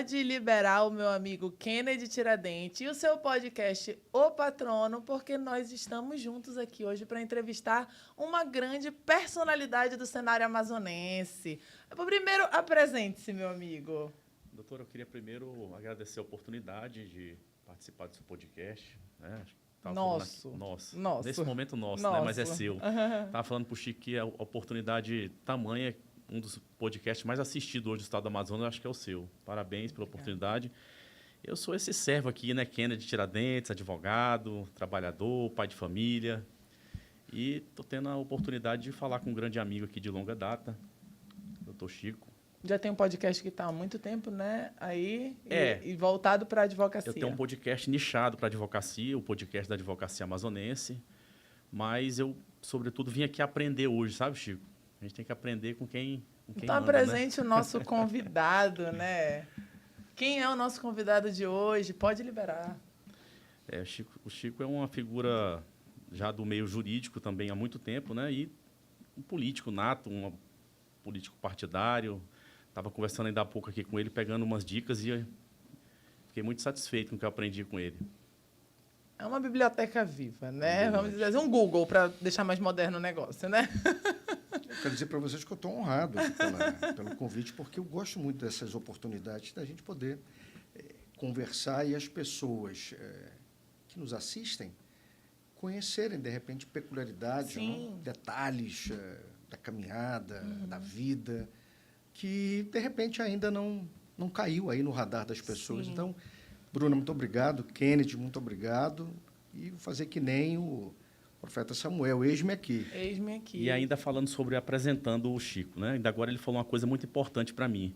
pode liberar o meu amigo Kennedy Tiradentes e o seu podcast O Patrono, porque nós estamos juntos aqui hoje para entrevistar uma grande personalidade do cenário amazonense. Primeiro, apresente-se, meu amigo. Doutora, eu queria primeiro agradecer a oportunidade de participar do seu podcast. Né? Nosso. Nesse momento, nosso, né? Mas é seu. Estava falando para o Chico que a oportunidade tamanha, um dos podcasts mais assistidos hoje do estado do Amazonas, acho que é o seu. Parabéns pela oportunidade. Eu sou esse servo aqui, né? Kennedy Tiradentes, advogado, trabalhador, pai de família. E estou tendo a oportunidade de falar com um grande amigo aqui de longa data, doutor Chico. Já tem um podcast que está há muito tempo, né? Aí, e voltado para a advocacia. Eu tenho um podcast nichado para advocacia, o podcast da advocacia amazonense. Mas eu, sobretudo, vim aqui aprender hoje, sabe, Chico? A gente tem que aprender com quem Está manda, presente, né? O nosso convidado, né? Quem é o nosso convidado de hoje? Pode liberar. O Chico é uma figura já do meio jurídico também há muito tempo, né? E um político nato, um político partidário. Estava conversando ainda há pouco aqui com ele, pegando umas dicas e fiquei muito satisfeito com o que eu aprendi com ele. É uma biblioteca viva, né? Vamos dizer assim, um Google para deixar mais moderno o negócio, né? Eu quero dizer para vocês que eu estou honrado pelo convite, porque eu gosto muito dessas oportunidades da gente poder conversar e as pessoas que nos assistem conhecerem, de repente, peculiaridades, né? Detalhes da caminhada, da vida, que, de repente, ainda não caiu aí no radar das pessoas. Sim. Então, Bruna, muito obrigado. Kennedy, muito obrigado. E vou fazer que nem o profeta Samuel, eis-me aqui. Eis-me aqui. E ainda falando sobre apresentando o Chico, né? Ainda agora ele falou uma coisa muito importante para mim.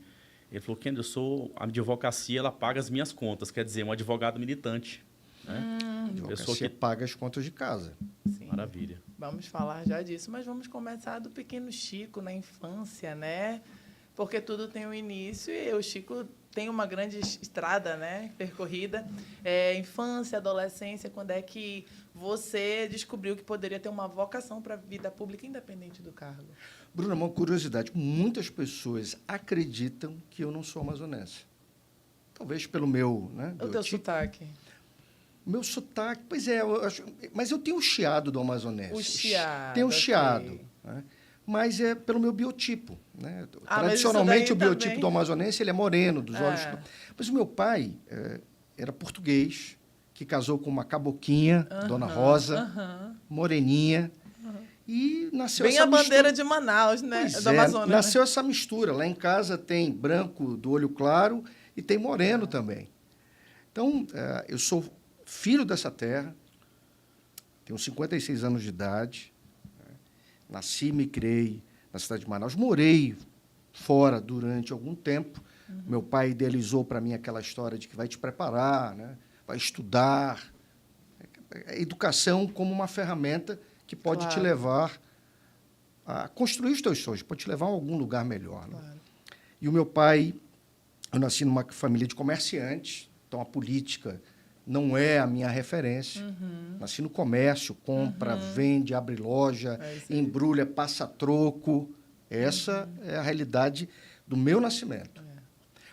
Ele falou, Kennedy, a advocacia, ela paga as minhas contas, quer dizer, um advogado militante. Né? Advocacia paga as contas de casa. Sim. Maravilha. Vamos falar já disso, mas vamos começar do pequeno Chico, na infância, né? Porque tudo tem um início e o Chico tem uma grande estrada, né, percorrida. Infância, adolescência, quando é que você descobriu que poderia ter uma vocação para a vida pública, independente do cargo? Bruna, uma curiosidade. Muitas pessoas acreditam que eu não sou amazonense. Talvez pelo meu... Né, o teu sotaque. Meu sotaque, pois é, mas eu tenho o chiado do amazonense. O chiado. Tenho o chiado. Okay. Né? Mas é pelo meu biotipo. Né? Tradicionalmente, o biotipo também... do amazonense ele é moreno, dos olhos... Mas o meu pai era português, que casou com uma caboquinha, Dona Rosa, moreninha, e nasceu bem essa a bandeira de Manaus, né? Pois do Amazonas. Nasceu essa mistura. Lá em casa tem branco do olho claro e tem moreno também. Então, eu sou filho dessa terra, tenho 56 anos de idade, nasci e me criei na cidade de Manaus, morei fora durante algum tempo. Meu pai idealizou para mim aquela história de que vai te preparar, né? Vai estudar. A educação como uma ferramenta que pode te levar a construir os teus sonhos, pode te levar a algum lugar melhor. Né? Claro. E o meu pai, eu nasci numa família de comerciantes, então a política não é a minha referência. Nasci no comércio, compra, vende, abre loja, embrulha, passa troco. Essa é a realidade do meu nascimento.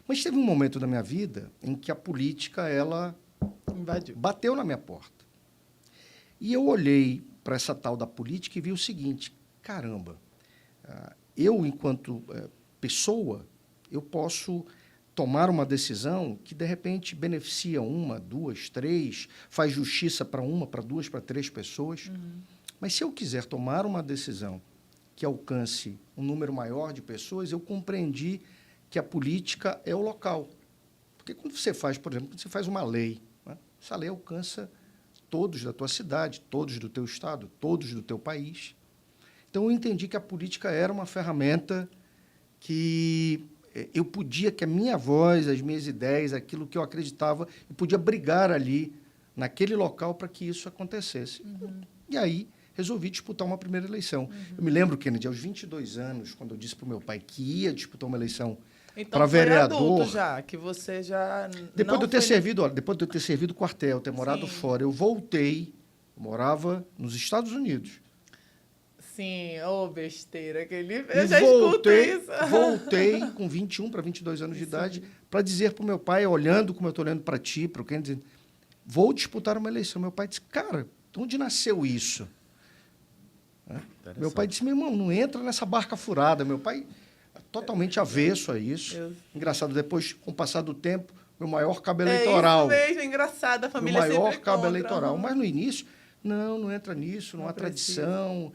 Mas teve um momento da minha vida em que a política ela bateu na minha porta. E eu olhei para essa tal da política e vi o seguinte, caramba, eu, enquanto pessoa, eu posso tomar uma decisão que, de repente, beneficia uma, duas, três, faz justiça para uma, para duas, para três pessoas. Mas se eu quiser tomar uma decisão que alcance um número maior de pessoas, eu compreendi que a política é o local. Porque quando você faz, por exemplo, quando você faz uma lei, né, essa lei alcança todos da tua cidade, todos do teu estado, todos do teu país. Então, eu entendi que a política era uma ferramenta que eu podia, que a minha voz, as minhas ideias, aquilo que eu acreditava, eu podia brigar ali, naquele local, para que isso acontecesse. E aí, resolvi disputar uma primeira eleição. Eu me lembro, Kennedy, aos 22 anos, quando eu disse para o meu pai que ia disputar uma eleição para vereador. Então, adulto já, que você já... Depois de eu ter servido quartel, ter morado fora, eu voltei, morava nos Estados Unidos. Sim, besteira. Eu já escuto isso. Voltei com 21 para 22 anos de idade para dizer para o meu pai, olhando como eu estou olhando para ti, para o Ken, dizendo, vou disputar uma eleição. Meu pai disse, cara, onde nasceu isso? Meu pai disse, meu irmão, não entra nessa barca furada. Meu pai é totalmente avesso a isso. Engraçado, depois, com o passar do tempo, meu maior cabo eleitoral. É isso mesmo, engraçado, a família meu maior sempre cabo contra. eleitoral. Mas no início, não entra nisso, não há tradição,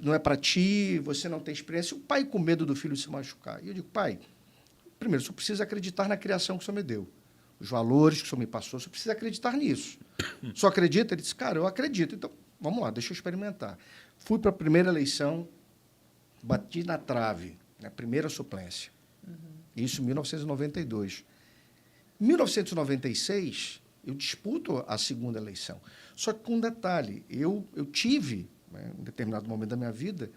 não é para ti, você não tem experiência. O pai com medo do filho se machucar. E eu digo, pai, primeiro, o senhor precisa acreditar na criação que o senhor me deu. Os valores que o senhor me passou, o senhor precisa acreditar nisso. Só acredita? Ele disse, cara, eu acredito. Então, vamos lá, deixa eu experimentar. Fui para a primeira eleição, bati na trave, na primeira suplência. Isso em 1992. Em 1996, eu disputo a segunda eleição. Só que com um detalhe, eu tive, em determinado momento da minha vida,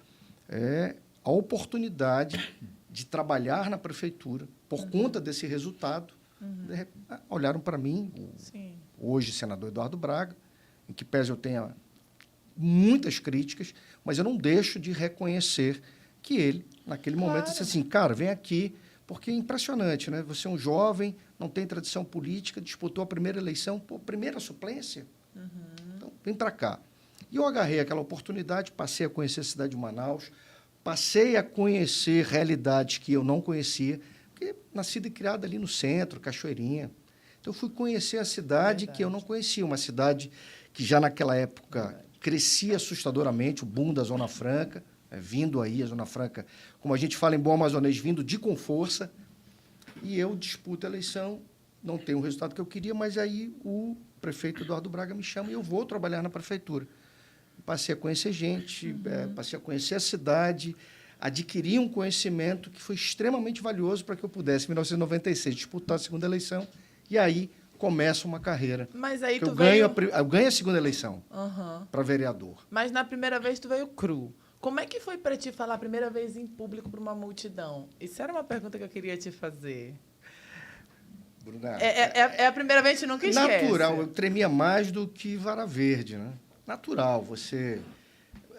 a oportunidade de trabalhar na prefeitura por conta desse resultado. Olharam para mim, hoje senador Eduardo Braga, em que pese eu tenha muitas críticas, mas eu não deixo de reconhecer que ele, naquele momento, disse assim, cara, vem aqui, porque é impressionante, né? Você é um jovem, não tem tradição política, disputou a primeira eleição, primeira suplência, então vem para cá. E eu agarrei aquela oportunidade, passei a conhecer a cidade de Manaus, passei a conhecer realidades que eu não conhecia, porque nascida e criada ali no centro, Cachoeirinha. Então, eu fui conhecer a cidade que eu não conhecia, uma cidade que já naquela época crescia assustadoramente, o boom da Zona Franca, vindo aí a Zona Franca, como a gente fala em bom amazonês, vindo de com força, e eu disputo a eleição, não tenho o resultado que eu queria, mas aí o prefeito Eduardo Braga me chama e eu vou trabalhar na prefeitura. Passei a conhecer gente, passei a conhecer a cidade, adquiri um conhecimento que foi extremamente valioso para que eu pudesse, em 1996, disputar a segunda eleição, e aí começa uma carreira. Mas aí eu ganho a segunda eleição para vereador. Mas na primeira vez tu veio cru. Como é que foi para ti falar a primeira vez em público para uma multidão? Isso era uma pergunta que eu queria te fazer. Bruna, a primeira vez que nunca esquece. Natural, eu tremia mais do que vara verde, né? Natural,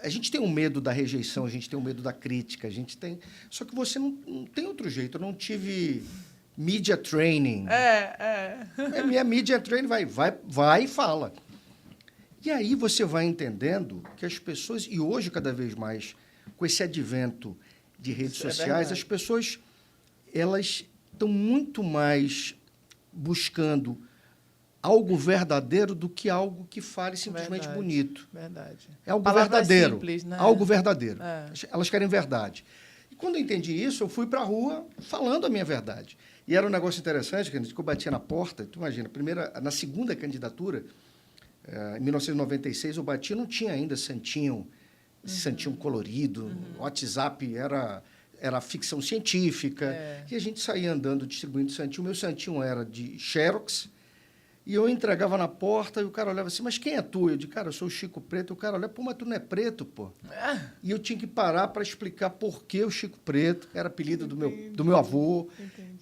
a gente tem um medo da rejeição, a gente tem um medo da crítica, a gente tem... Só que você não tem outro jeito, eu não tive media training. Minha media training vai e fala. E aí você vai entendendo que as pessoas, e hoje cada vez mais, com esse advento de redes sociais, as pessoas elas estão muito mais buscando algo verdadeiro do que algo que fale simplesmente bonito. Verdade. É algo verdadeiro. Simples, né? Algo verdadeiro. Elas querem verdade. E quando eu entendi isso, eu fui para a rua falando a minha verdade. E era um negócio interessante, que eu batia na porta. Tu imagina, na segunda candidatura, em 1996, eu bati, não tinha ainda santinho colorido, WhatsApp era ficção científica, e a gente saía andando distribuindo santinho. O meu santinho era de Xerox, e eu entregava na porta, e o cara olhava assim, mas quem é tu? Eu disse, cara, eu sou o Chico Preto. O cara olhava, pô, mas tu não é preto, pô. E eu tinha que parar para explicar por que o Chico Preto era apelido do meu avô,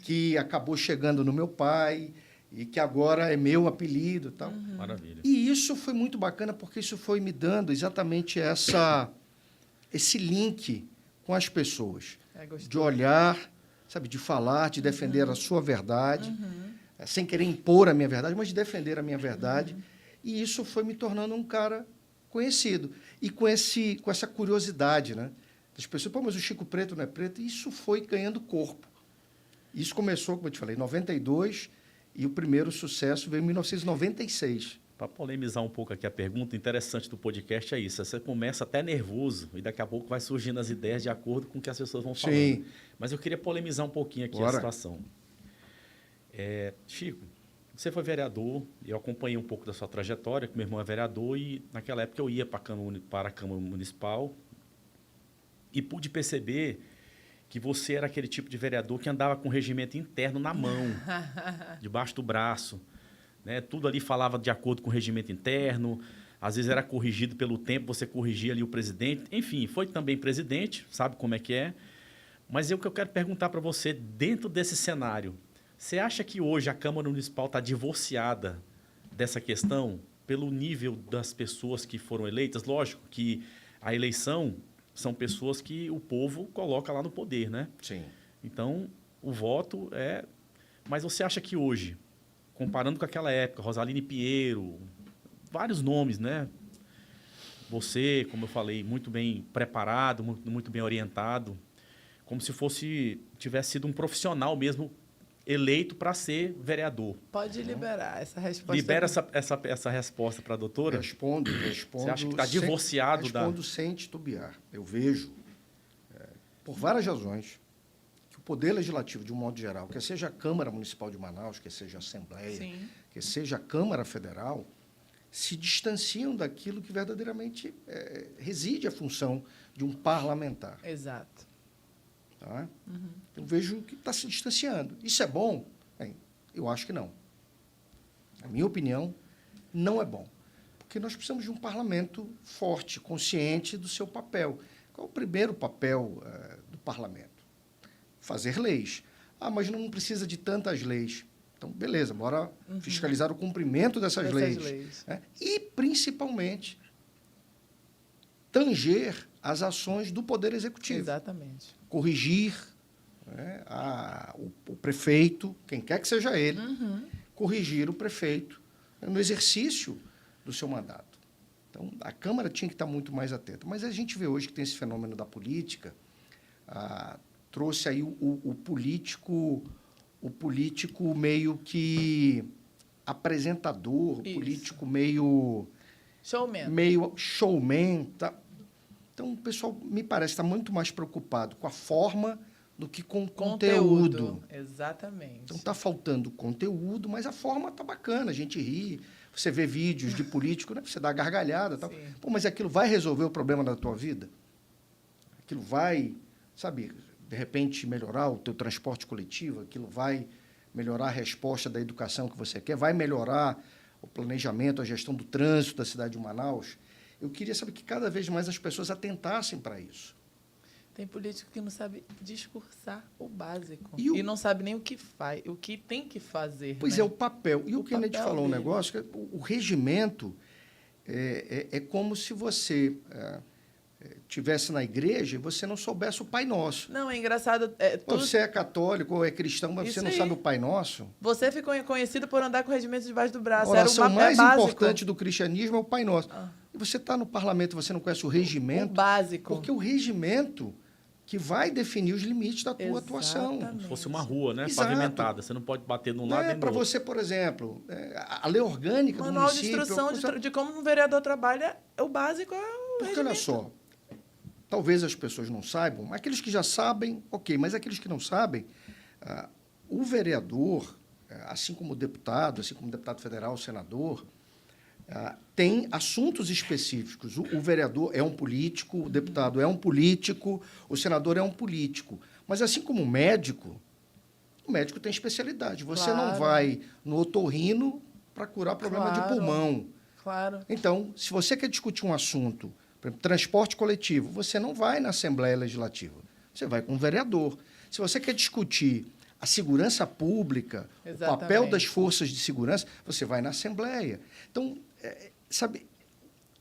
que acabou chegando no meu pai, e que agora é meu apelido. Tal. Maravilha. E isso foi muito bacana, porque isso foi me dando exatamente esse link com as pessoas. De olhar, sabe, de falar, de defender a sua verdade, sem querer impor a minha verdade, mas de defender a minha verdade. E isso foi me tornando um cara conhecido. E com essa curiosidade, né? Das pessoas, pô, mas o Chico Preto não é preto? E isso foi ganhando corpo. Isso começou, como eu te falei, em 92, e o primeiro sucesso veio em 1996. Para polemizar um pouco aqui a pergunta, interessante do podcast é isso. Você começa até nervoso e daqui a pouco vai surgindo as ideias de acordo com o que as pessoas vão falando. Sim. Mas eu queria polemizar um pouquinho aqui a situação. Chico, você foi vereador, eu acompanhei um pouco da sua trajetória, que meu irmão é vereador, e naquela época eu ia para a Câmara Municipal e pude perceber que você era aquele tipo de vereador que andava com o regimento interno na mão, debaixo do braço. Né? Tudo ali falava de acordo com o regimento interno, às vezes era corrigido pelo tempo, você corrigia ali o presidente. Enfim, foi também presidente, sabe como é que é. Mas o que eu quero perguntar para você, dentro desse cenário, você acha que hoje a Câmara Municipal está divorciada dessa questão pelo nível das pessoas que foram eleitas? Lógico que a eleição são pessoas que o povo coloca lá no poder, né? Sim. Então, o voto é... Mas você acha que hoje, comparando com aquela época, Rosaline Pinheiro, vários nomes, né? Você, como eu falei, muito bem preparado, muito bem orientado, como se tivesse sido um profissional mesmo eleito para ser vereador. Pode liberar essa resposta. Libera essa resposta para a doutora? Respondo. Você acha que está divorciado respondo sem titubear. Eu vejo, por várias razões, que o Poder Legislativo, de um modo geral, quer seja a Câmara Municipal de Manaus, quer seja a Assembleia, Sim. quer seja a Câmara Federal, se distanciam daquilo que verdadeiramente reside a função de um parlamentar. Exato. Tá? Uhum. Eu vejo que está se distanciando. Isso é bom? Bem, eu acho que não. Na minha opinião, não é bom. Porque nós precisamos de um parlamento forte, consciente do seu papel. Qual é o primeiro papel do parlamento? Fazer leis. Ah, mas não precisa de tantas leis. Então, beleza, bora fiscalizar o cumprimento dessas leis. Né? E, principalmente, tanger as ações do Poder Executivo. Exatamente. Corrigir, né, o prefeito, quem quer que seja ele, corrigir o prefeito no exercício do seu mandato. Então, a Câmara tinha que estar muito mais atenta. Mas a gente vê hoje que tem esse fenômeno da política, trouxe aí o político meio que apresentador, o político meio showman, tá? Então, o pessoal, me parece, está muito mais preocupado com a forma do que com o conteúdo. Exatamente. Então, está faltando conteúdo, mas a forma está bacana, a gente ri. Você vê vídeos de político, né? Você dá gargalhada. Tal. Pô, mas aquilo vai resolver o problema da tua vida? Aquilo vai, sabe, de repente melhorar o teu transporte coletivo? Aquilo vai melhorar a resposta da educação que você quer? Vai melhorar o planejamento, a gestão do trânsito da cidade de Manaus? Eu queria saber que cada vez mais as pessoas atentassem para isso. Tem político que não sabe discursar o básico. E não sabe nem o que faz, o que tem que fazer. Pois né? é, o papel. E o Kennedy falou um negócio, que o regimento é como se você estivesse na igreja e você não soubesse o Pai Nosso. Não, é engraçado. Você é católico ou é cristão, mas você não sabe o Pai Nosso. Você ficou conhecido por andar com o regimento debaixo do braço. A oração Era mais básico. importante do cristianismo é o Pai Nosso. E você está no parlamento, você não conhece o regimento. O básico. Porque o regimento que vai definir os limites da tua atuação. Se fosse uma rua, né, pavimentada, você não pode bater num lado nem no para outro. Você, por exemplo, a lei orgânica do município... Manual de instrução de como um vereador trabalha, o básico é o Porque, regimento. olha só, talvez as pessoas não saibam, aqueles que já sabem, ok, mas aqueles que não sabem, o vereador, assim como o deputado federal, o senador, tem assuntos específicos. O vereador é um político, o deputado é um político, o senador é um político. Mas, assim como o médico tem especialidade. Você não vai no otorrino para curar problema de pulmão. Claro. Então, se você quer discutir um assunto, por exemplo, transporte coletivo, você não vai na Assembleia Legislativa. Você vai com o vereador. Se você quer discutir a segurança pública, o papel das forças de segurança, você vai na Assembleia. Então, sabe,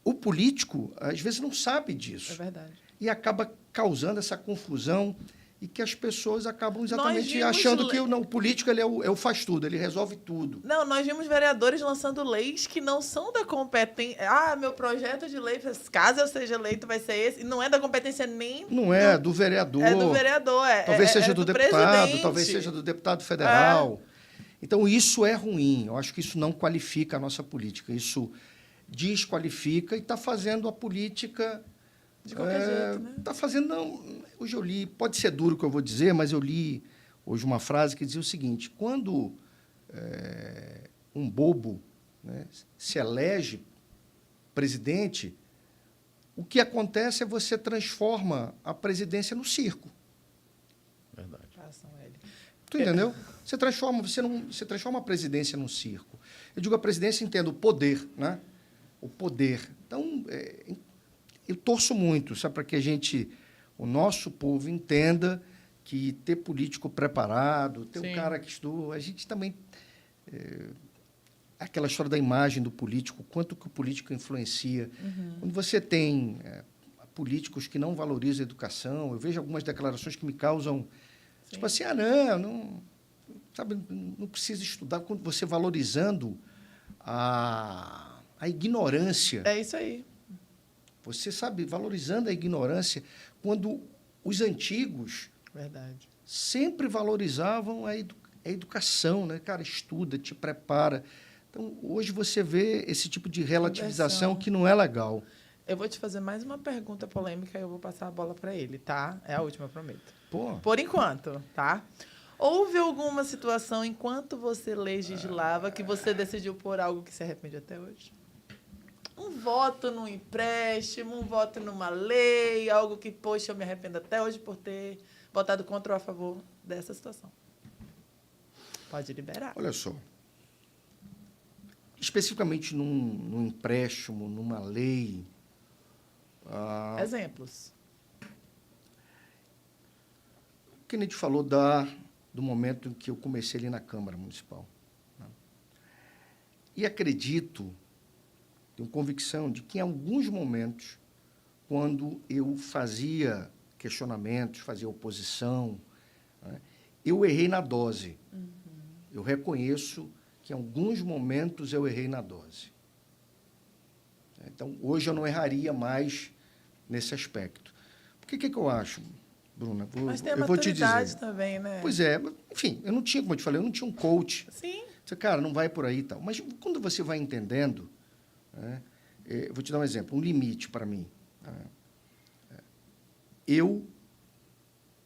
o político, às vezes, não sabe disso. É verdade. E acaba causando essa confusão e que as pessoas acabam exatamente achando que o político ele é o faz-tudo, ele resolve tudo. Não, nós vimos vereadores lançando leis que não são da competência. Meu projeto de lei, caso eu seja eleito, vai ser esse. E não é da competência nem... Não é do vereador. É do vereador. Talvez seja do deputado, presidente. Talvez seja do deputado federal. Então, isso é ruim. Eu acho que isso não qualifica a nossa política. Isso desqualifica e está fazendo a política... De qualquer jeito, né? Está fazendo... Não, hoje eu li... Pode ser duro o que eu vou dizer, mas eu li hoje uma frase que dizia o seguinte: quando um bobo, né, se elege presidente, o que acontece é você transforma a presidência no circo. Verdade. Tu entendeu? Você transforma a presidência num circo. Eu digo a presidência, entendo o poder, né? O poder. Então, eu torço muito, sabe, para que o nosso povo entenda que ter político preparado, ter um cara que estudou, a gente também... aquela história da imagem do político, quanto que o político influencia. Quando você tem políticos que não valorizam a educação. Eu vejo algumas declarações que me causam, Sim. tipo assim, não precisa estudar. Quando você valorizando a ignorância. É isso aí. Você sabe, valorizando a ignorância, quando os antigos Verdade. sempre valorizavam a educação, né? Cara, estuda, te prepara. Então, hoje você vê esse tipo de relativização que não é legal. Eu vou te fazer mais uma pergunta polêmica e eu vou passar a bola para ele, tá? É a última, eu prometo. Pô. Por enquanto, tá? Houve alguma situação enquanto você legislava que você decidiu por algo que se arrepende até hoje? Um voto num empréstimo, um voto numa lei, algo que, poxa, eu me arrependo até hoje por ter votado contra ou a favor dessa situação. Pode liberar. Olha só. Especificamente num empréstimo, numa lei. Exemplos. O Kennedy falou do momento em que eu comecei ali na Câmara Municipal. Né? E acredito, tenho convicção de que em alguns momentos, quando eu fazia questionamentos, fazia oposição, né, eu errei na dose. Uhum. Eu reconheço que em alguns momentos eu errei na dose. Então, hoje eu não erraria mais nesse aspecto. Por que eu acho, Bruna? Mas tem a eu vou te dizer também, né? Pois é, enfim, eu não tinha, como eu te falei, eu não tinha um coach. Sim. Você, cara, não vai por aí e tal. Mas quando você vai entendendo, né, eu vou te dar um exemplo, um limite para mim. Eu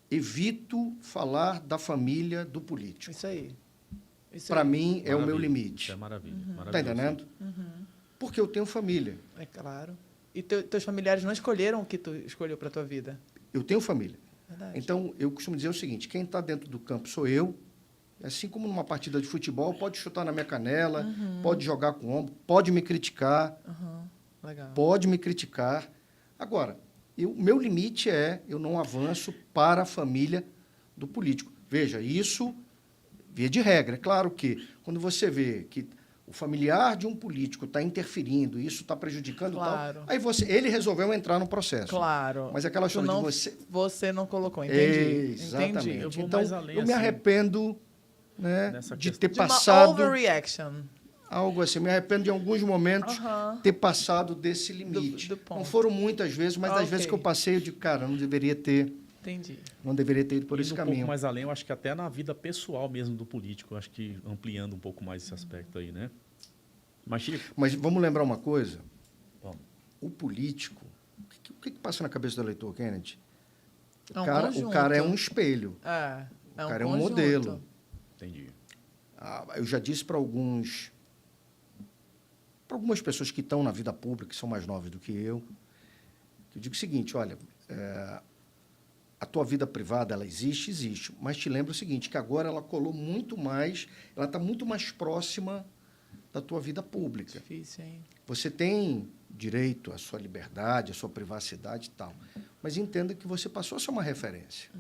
evito falar da família do político. Isso aí. Para mim, é o meu limite. Isso é maravilha. Uhum. Está entendendo? Uhum. Porque eu tenho família. É claro. E teus familiares não escolheram o que tu escolheu para a tua vida. Eu tenho família. Verdade. Então, eu costumo dizer o seguinte, quem está dentro do campo sou eu, assim como numa partida de futebol, pode chutar na minha canela, pode jogar com o ombro, pode me criticar, Legal. pode me criticar. Agora, meu limite eu não avanço para a família do político. Veja, isso, via de regra. É claro que, quando você vê que o familiar de um político está interferindo, isso está prejudicando, claro. Tal, aí ele resolveu entrar no processo. Claro. Mas aquela história de você não colocou, entendi. Exatamente. Entendi. Eu vou então, mais além, eu me arrependo, né, de ter uma passado overreaction. algo assim. Me arrependo de alguns momentos ter passado desse limite. Do ponto. Não foram muitas vezes, mas das vezes que eu passei, eu digo, cara, não deveria ter. Entendi. Não deveria ter ido por esse caminho. Um pouco mais além, eu acho que até na vida pessoal mesmo do político, eu acho que ampliando um pouco mais esse aspecto aí, né? Mas vamos lembrar uma coisa. Vamos. O político, o que passa na cabeça do eleitor, Kennedy? O cara é um espelho. O cara é um modelo. Entendi. Eu já disse para algumas pessoas que estão na vida pública, que são mais novas do que eu digo o seguinte, olha, a tua vida privada, ela existe, mas te lembra o seguinte, que agora ela colou muito mais, ela está muito mais próxima da tua vida pública. Difícil, hein? Você tem direito à sua liberdade, à sua privacidade e tal, mas entenda que você passou a ser uma referência.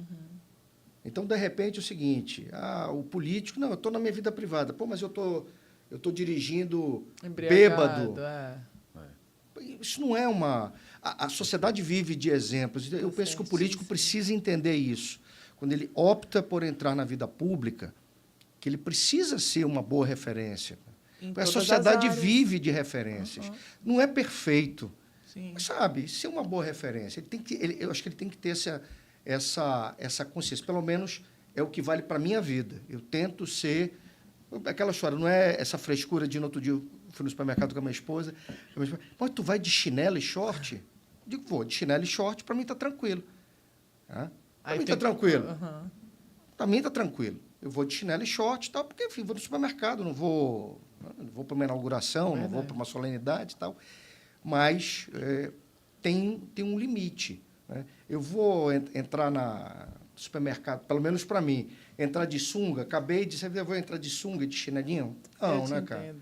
Então, de repente, é o seguinte, o político, não, eu estou na minha vida privada, pô, mas eu tô dirigindo bêbado. Isso não é uma... A sociedade vive de exemplos. Eu penso que o político precisa entender isso. Quando ele opta por entrar na vida pública, que ele precisa ser uma boa referência. Porque a sociedade vive de referências. Não é perfeito. Sim. Mas, sabe, ser uma boa referência. Eu acho que ele tem que ter essa consciência. Pelo menos é o que vale para a minha vida. Eu tento ser... Aquela história, não é essa frescura de no outro dia eu fui no supermercado com a minha esposa. Mas tu vai de chinelo e short? Eu digo, vou de chinelo e short, para mim está tranquilo. Para mim está tranquilo. Para mim está tranquilo. Eu vou de chinelo e short, tal, porque, enfim, vou no supermercado, não vou para uma inauguração, não vou para uma solenidade e tal. Mas tem um limite. Né? Eu vou entrar no supermercado, pelo menos para mim, entrar de sunga, acabei de saber, eu vou entrar de sunga, de chinelinho? Não, né, cara?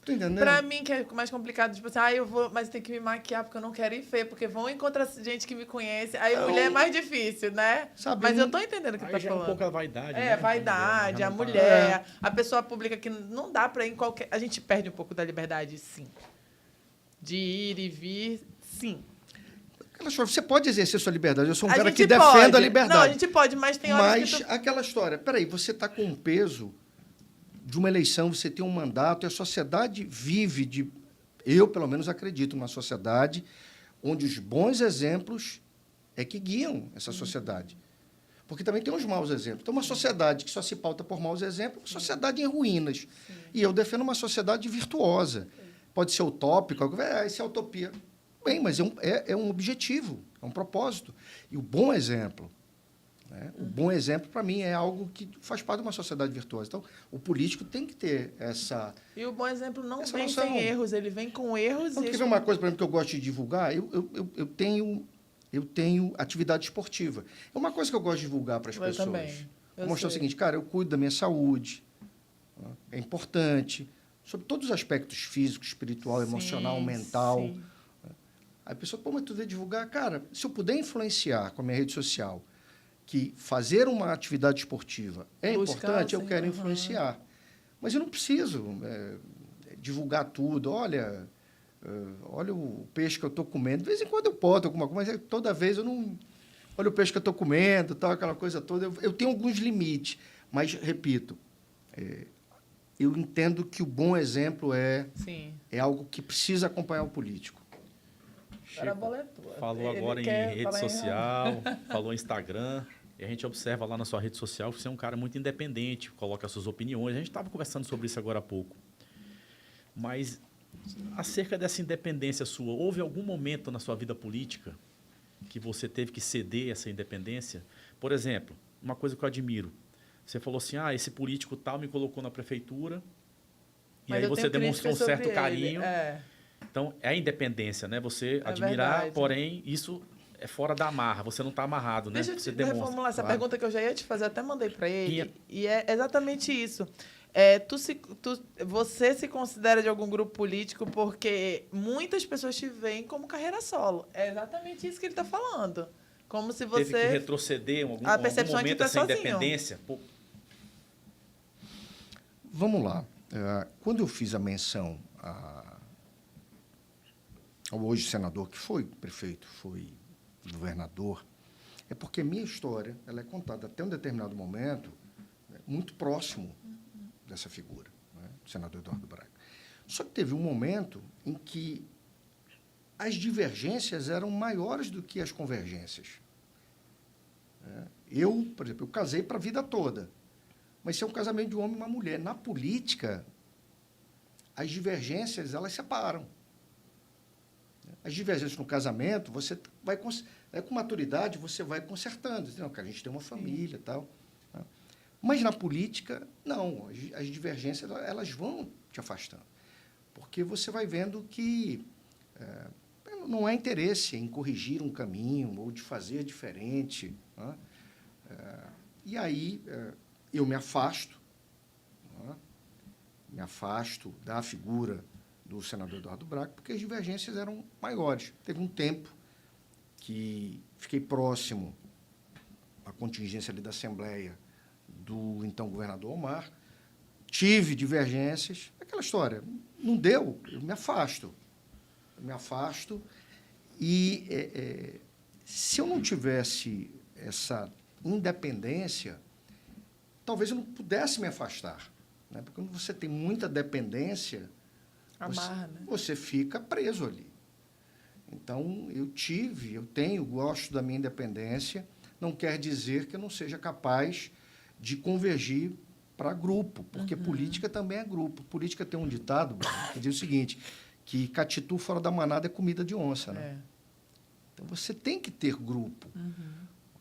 Tô entendendo? Pra mim, que é mais complicado, tipo assim, eu vou, mas tem que me maquiar porque eu não quero ir feia, porque vão encontrar gente que me conhece. Aí mulher é mais difícil, né? Sabe, mas eu tô entendendo o que tu tá falando. É um pouco a vaidade, né? Vaidade, a mulher, a pessoa pública que não dá pra ir em qualquer... A gente perde um pouco da liberdade, sim. De ir e vir, sim. Aquela história, você pode exercer sua liberdade. Eu sou um cara gente que pode. defende a liberdade. Não, a gente pode, mas tem horas Mas que aquela história, peraí, você está com um peso de uma eleição, você tem um mandato, e a sociedade vive de... Eu, pelo menos, acredito numa sociedade onde os bons exemplos é que guiam essa sociedade. Porque também tem os maus exemplos. Então, uma sociedade que só se pauta por maus exemplos é uma sociedade em ruínas. Sim. E eu defendo uma sociedade virtuosa. Pode ser utópico, isso é utopia. Bem, mas é um objetivo, é um propósito. E o bom exemplo, né? O bom exemplo, para mim, é algo que faz parte de uma sociedade virtuosa. Então, o político tem que ter essa... E o bom exemplo não vem noção. Sem erros, ele vem com erros. Então, quer ver uma coisa, por exemplo, que eu gosto de divulgar? Eu tenho atividade esportiva. É uma coisa que eu gosto de divulgar para as pessoas. Também. Eu mostrar o seguinte, cara, eu cuido da minha saúde, é importante, sobre todos os aspectos físicos, espiritual, emocional, mental. Sim. Aí a pessoa, mas tu veio divulgar? Cara, se eu puder influenciar com a minha rede social que fazer uma atividade esportiva é importante, eu quero influenciar. Mas eu não preciso divulgar tudo. Olha o peixe que eu estou comendo. De vez em quando eu boto alguma coisa, mas toda vez eu não... Olha o peixe que eu estou comendo, tal, aquela coisa toda. Eu tenho alguns limites. Mas, repito, eu entendo que o bom exemplo é algo que precisa acompanhar o político. Falou agora em rede social, falou em Instagram. E a gente observa lá na sua rede social que você é um cara muito independente, coloca as suas opiniões. A gente estava conversando sobre isso agora há pouco. Mas, acerca dessa independência sua, houve algum momento na sua vida política que você teve que ceder essa independência? Por exemplo, uma coisa que eu admiro. Você falou assim, esse político tal me colocou na prefeitura, e aí você demonstrou um certo carinho. Então, é a independência, né? Você admirar, verdade. Porém, isso é fora da amarra, você não está amarrado, né? Deixa eu reformular essa pergunta que eu já ia te fazer, até mandei para ele, e é exatamente isso. Você se considera de algum grupo político porque muitas pessoas te veem como carreira solo. É exatamente isso que ele está falando. Como se você... Teve que retroceder em algum momento essa independência? Pô. Vamos lá. Quando eu fiz a menção ao hoje senador, que foi prefeito, foi governador, é porque minha história ela é contada até um determinado momento muito próximo dessa figura, né, do senador Eduardo Braga. Só que teve um momento em que as divergências eram maiores do que as convergências. Eu, por exemplo, eu casei para a vida toda, mas isso é um casamento de um homem e uma mulher. Na política, as divergências elas separam. As divergências no casamento, você vai com maturidade, você vai consertando. Não, que a gente tem uma família e tal. Mas na política, não. As divergências elas vão te afastando. Porque você vai vendo que não há interesse em corrigir um caminho ou de fazer diferente. Né? E aí eu me afasto da figura do senador Eduardo Braga, porque as divergências eram maiores. Teve um tempo que fiquei próximo à contingência ali da Assembleia do então governador Omar, tive divergências, aquela história, não deu, eu me afasto. E se eu não tivesse essa independência, talvez eu não pudesse me afastar. Né? Porque quando você tem muita dependência, você fica preso ali. Então, eu gosto da minha independência, não quer dizer que eu não seja capaz de convergir para grupo, porque política também é grupo. Política tem um ditado que diz o seguinte, que catitu fora da manada é comida de onça. Né? Então, você tem que ter grupo.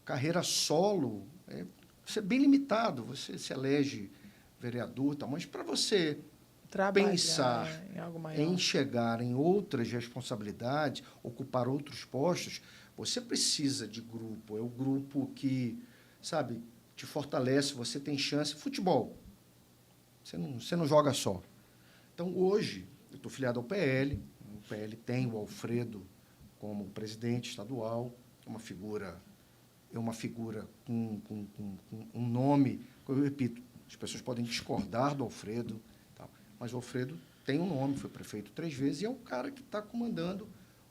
Carreira solo você é bem limitado, você se elege vereador, mas para você pensar em chegar em outras responsabilidades, ocupar outros postos, você precisa de grupo. É o grupo que, sabe, te fortalece, você tem chance. Futebol, você não joga só. Então, hoje, eu estou filiado ao PL, o PL tem o Alfredo como presidente estadual, é uma figura com um nome, eu repito, as pessoas podem discordar do Alfredo, mas o Alfredo tem um nome, foi prefeito 3 vezes, e é o cara que está comandando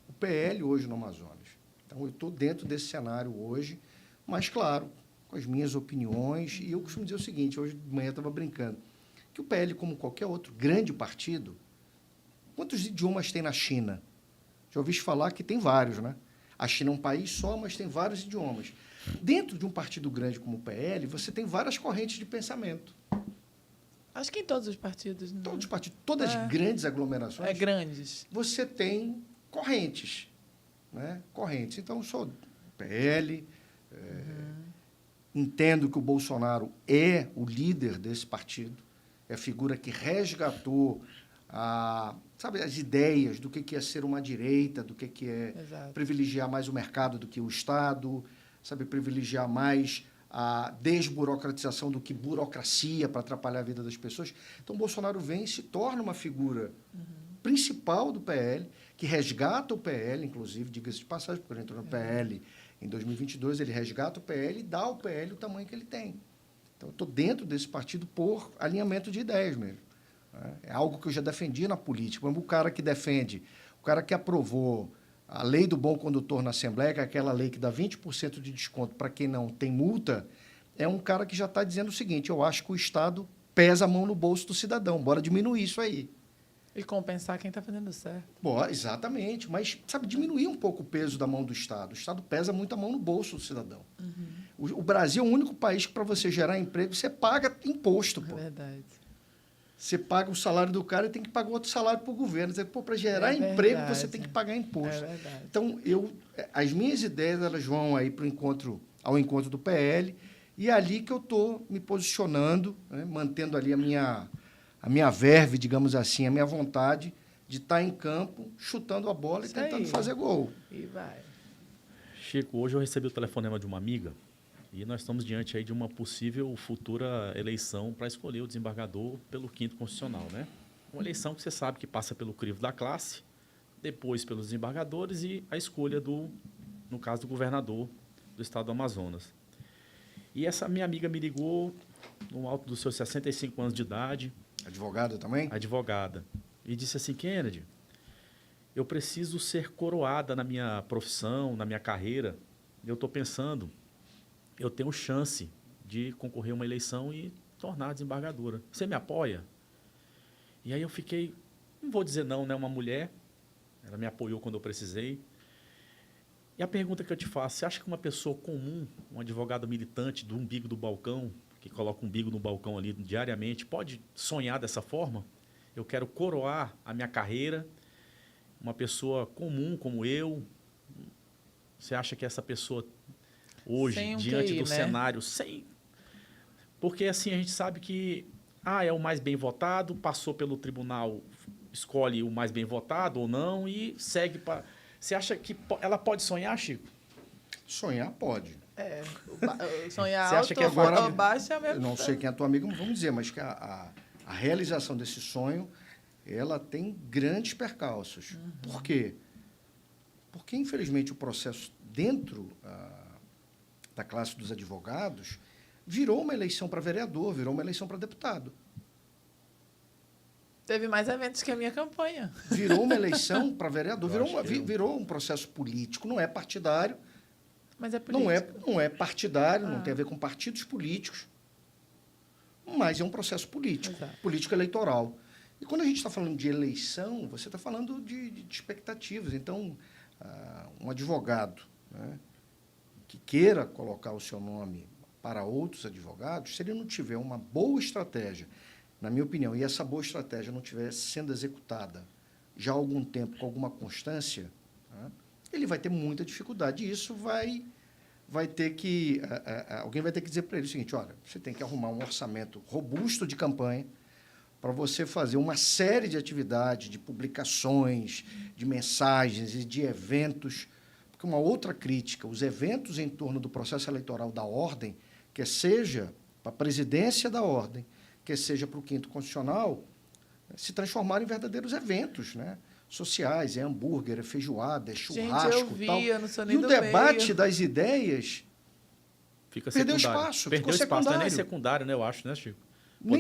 o PL hoje no Amazonas. Então, eu estou dentro desse cenário hoje, mas, claro, com as minhas opiniões. E eu costumo dizer o seguinte, hoje de manhã eu estava brincando, que o PL, como qualquer outro grande partido, quantos idiomas tem na China? Já ouvi falar que tem vários, né? A China é um país só, mas tem vários idiomas. Dentro de um partido grande como o PL, você tem várias correntes de pensamento. Acho que em todos os partidos. Né? Todos os partidos, todas as grandes aglomerações. Grandes. Você tem correntes. Né? Correntes. Então, eu sou PL, entendo que o Bolsonaro é o líder desse partido, é a figura que resgatou as ideias do que é ser uma direita, do que é Exato. privilegiar mais o mercado do que o Estado, privilegiar mais a desburocratização do que burocracia para atrapalhar a vida das pessoas. Então, Bolsonaro vem e se torna uma figura principal do PL, que resgata o PL, inclusive, diga-se de passagem, porque ele entrou no PL em 2022, ele resgata o PL e dá ao PL o tamanho que ele tem. Então, eu estou dentro desse partido por alinhamento de ideias mesmo. É algo que eu já defendi na política. O cara que defende, o cara que aprovou a lei do bom condutor na Assembleia, que é aquela lei que dá 20% de desconto para quem não tem multa, é um cara que já está dizendo o seguinte, eu acho que o Estado pesa a mão no bolso do cidadão, bora diminuir isso aí. E compensar quem está fazendo certo. Bora, exatamente, mas diminuir um pouco o peso da mão do Estado. O Estado pesa muito a mão no bolso do cidadão. O Brasil é o único país que, para você gerar emprego, você paga imposto. É verdade. Você paga o salário do cara e tem que pagar outro salário para o governo. Para gerar emprego, você tem que pagar imposto. É verdade. Então, as minhas ideias elas vão aí ao encontro do PL, e é ali que eu estou me posicionando, né, mantendo ali a minha verve, digamos assim, a minha vontade de estar em campo, chutando a bola e tentando fazer gol. E vai. Chico, hoje eu recebi o telefonema de uma amiga e nós estamos diante aí de uma possível futura eleição para escolher o desembargador pelo 5º Constitucional, né? Uma eleição que você sabe que passa pelo crivo da classe, depois pelos desembargadores e a escolha no caso do governador do estado do Amazonas. E essa minha amiga me ligou no alto dos seus 65 anos de idade. Advogada também? Advogada. E disse assim, Kennedy, eu preciso ser coroada na minha profissão, na minha carreira. Eu estou pensando, eu tenho chance de concorrer a uma eleição e tornar desembargadora. Você me apoia? E aí eu fiquei, não vou dizer não, né? Uma mulher, ela me apoiou quando eu precisei. E a pergunta que eu te faço, você acha que uma pessoa comum, um advogado militante do umbigo do balcão, que coloca um umbigo no balcão ali diariamente, pode sonhar dessa forma? Eu quero coroar a minha carreira, uma pessoa comum como eu. Você acha que essa pessoa hoje, diante do cenário, porque assim a gente sabe que é o mais bem votado, passou pelo tribunal, escolhe o mais bem votado ou não e segue para... Você acha que ela pode sonhar, Chico? Sonhar pode. Sonhar você alto acha que ou baixo é a mesma Eu não sei quem é a tua amiga, vamos dizer, mas que a realização desse sonho, ela tem grandes percalços. Por quê? Porque, infelizmente, o processo dentro da classe dos advogados virou uma eleição para vereador, virou uma eleição para deputado. Teve mais eventos que a minha campanha. Virou uma eleição para vereador, virou um processo político, não é partidário. Mas é político. Não é partidário, não tem a ver com partidos políticos, mas é um processo político, político eleitoral. E quando a gente está falando de eleição, você está falando de expectativas. Então, um advogado, né, que queira colocar o seu nome para outros advogados, se ele não tiver uma boa estratégia, na minha opinião, e essa boa estratégia não estiver sendo executada já há algum tempo, com alguma constância, né, ele vai ter muita dificuldade. E isso vai ter que... alguém vai ter que dizer para ele o seguinte, olha, você tem que arrumar um orçamento robusto de campanha para você fazer uma série de atividades, de publicações, de mensagens e de eventos. Porque uma outra crítica, os eventos em torno do processo eleitoral da Ordem, quer seja para a presidência da Ordem, quer seja para o 5º Constitucional, se transformaram em verdadeiros eventos, né? Sociais, é hambúrguer, é feijoada, é churrasco. Gente, eu vi, tal. Eu não sou nem e o debate das ideias fica perdeu secundário. espaço, Perdeu ficou espaço, secundário. não é nem secundário, né, eu acho, né, Chico?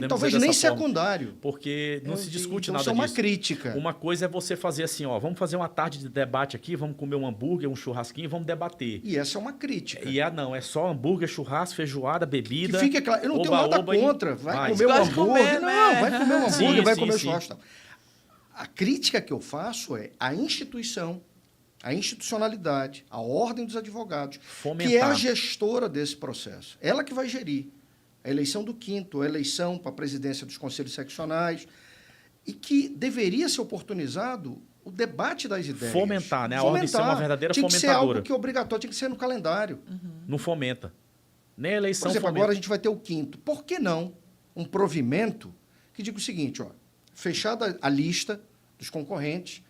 Talvez nem secundário. Porque não se discute nada disso. Isso é uma crítica. Uma coisa é você fazer assim, ó, vamos fazer uma tarde de debate aqui, vamos comer um hambúrguer, um churrasquinho, vamos debater. E essa é uma crítica. E não, é só hambúrguer, churrasco, feijoada, bebida. Que fica claro, eu não tenho nada contra. Vai comer um hambúrguer. Vai comer um hambúrguer, vai comer churrasco. A crítica que eu faço é a instituição, a institucionalidade, a ordem dos advogados, fomentar. Que é a gestora desse processo. Ela que vai gerir a eleição do 5º, a eleição para a presidência dos conselhos seccionais, e que deveria ser oportunizado o debate das ideias. Fomentar, né? A ordem ser uma verdadeira fomentadora. Tinha que ser algo que é obrigatório, tinha que ser no calendário. Não fomenta. Nem a eleição Por exemplo, fomenta. agora a gente vai ter o 5º. Por que não um provimento que diga o seguinte, ó, fechada a lista dos concorrentes,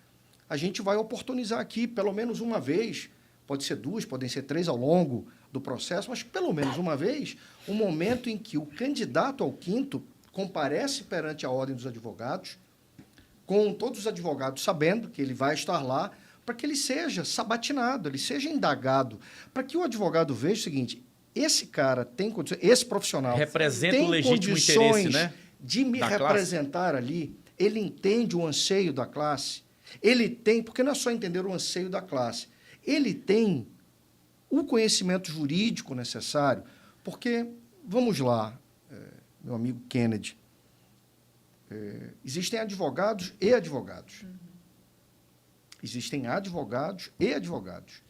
a gente vai oportunizar aqui, pelo menos uma vez, pode ser 2, podem ser 3 ao longo do processo, mas pelo menos uma vez, um momento em que o candidato ao 5º comparece perante a ordem dos advogados, com todos os advogados sabendo que ele vai estar lá, para que ele seja sabatinado, ele seja indagado, para que o advogado veja o seguinte, esse cara tem condições, esse profissional representa tem o legítimo interesse, né, de me representar classe. Ali, ele entende o anseio da classe, ele tem, porque não é só entender o anseio da classe, ele tem o conhecimento jurídico necessário, porque, vamos lá, meu amigo Kennedy, existem advogados e advogados. Existem advogados e advogados.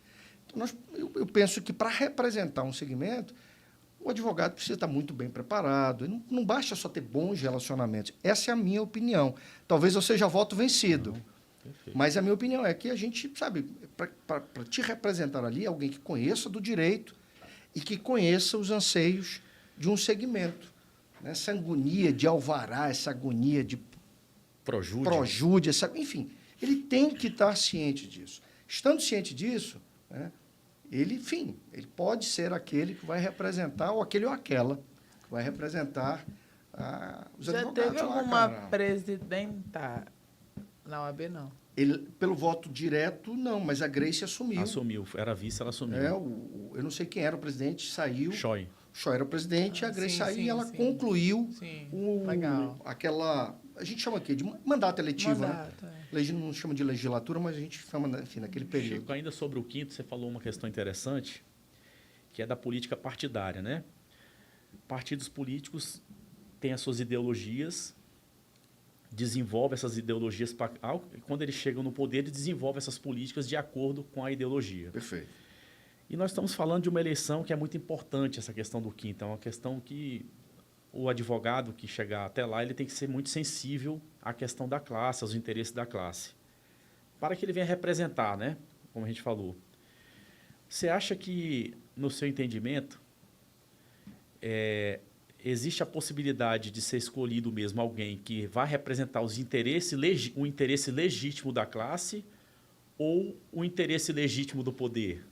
Então, eu penso que, para representar um segmento, o advogado precisa estar muito bem preparado. Não basta só ter bons relacionamentos. Essa é a minha opinião. Talvez eu seja voto vencido. Mas a minha opinião é que a gente, sabe, para te representar ali, alguém que conheça do direito e que conheça os anseios de um segmento. Essa agonia de alvará, essa agonia de projúdia, enfim, ele tem que estar ciente disso. Estando ciente disso, né, ele pode ser aquele que vai representar, ou aquele ou aquela, que vai representar os advogados. Já teve alguma presidenta na OAB, não? Pelo voto direto, não, mas a Grace assumiu. Assumiu, era vice, ela assumiu. Eu não sei quem era o presidente, saiu. Choi era o presidente, a Grace saiu e ela concluiu aquela... A gente chama aqui de mandato eletivo, né? Não chama de legislatura, mas a gente chama, enfim, naquele período. Chico, ainda sobre o 5º, você falou uma questão interessante, que é da política partidária, né? Partidos políticos têm as suas ideologias, desenvolvem essas ideologias, quando eles chegam no poder, eles desenvolvem essas políticas de acordo com a ideologia. Perfeito. E nós estamos falando de uma eleição que é muito importante, essa questão do 5º. É uma questão que o advogado que chegar até lá, ele tem que ser muito sensível à questão da classe, aos interesses da classe, para que ele venha representar, né? Como a gente falou. Você acha que, no seu entendimento, existe a possibilidade de ser escolhido mesmo alguém que vai representar o interesse legítimo da classe ou o interesse legítimo do poder?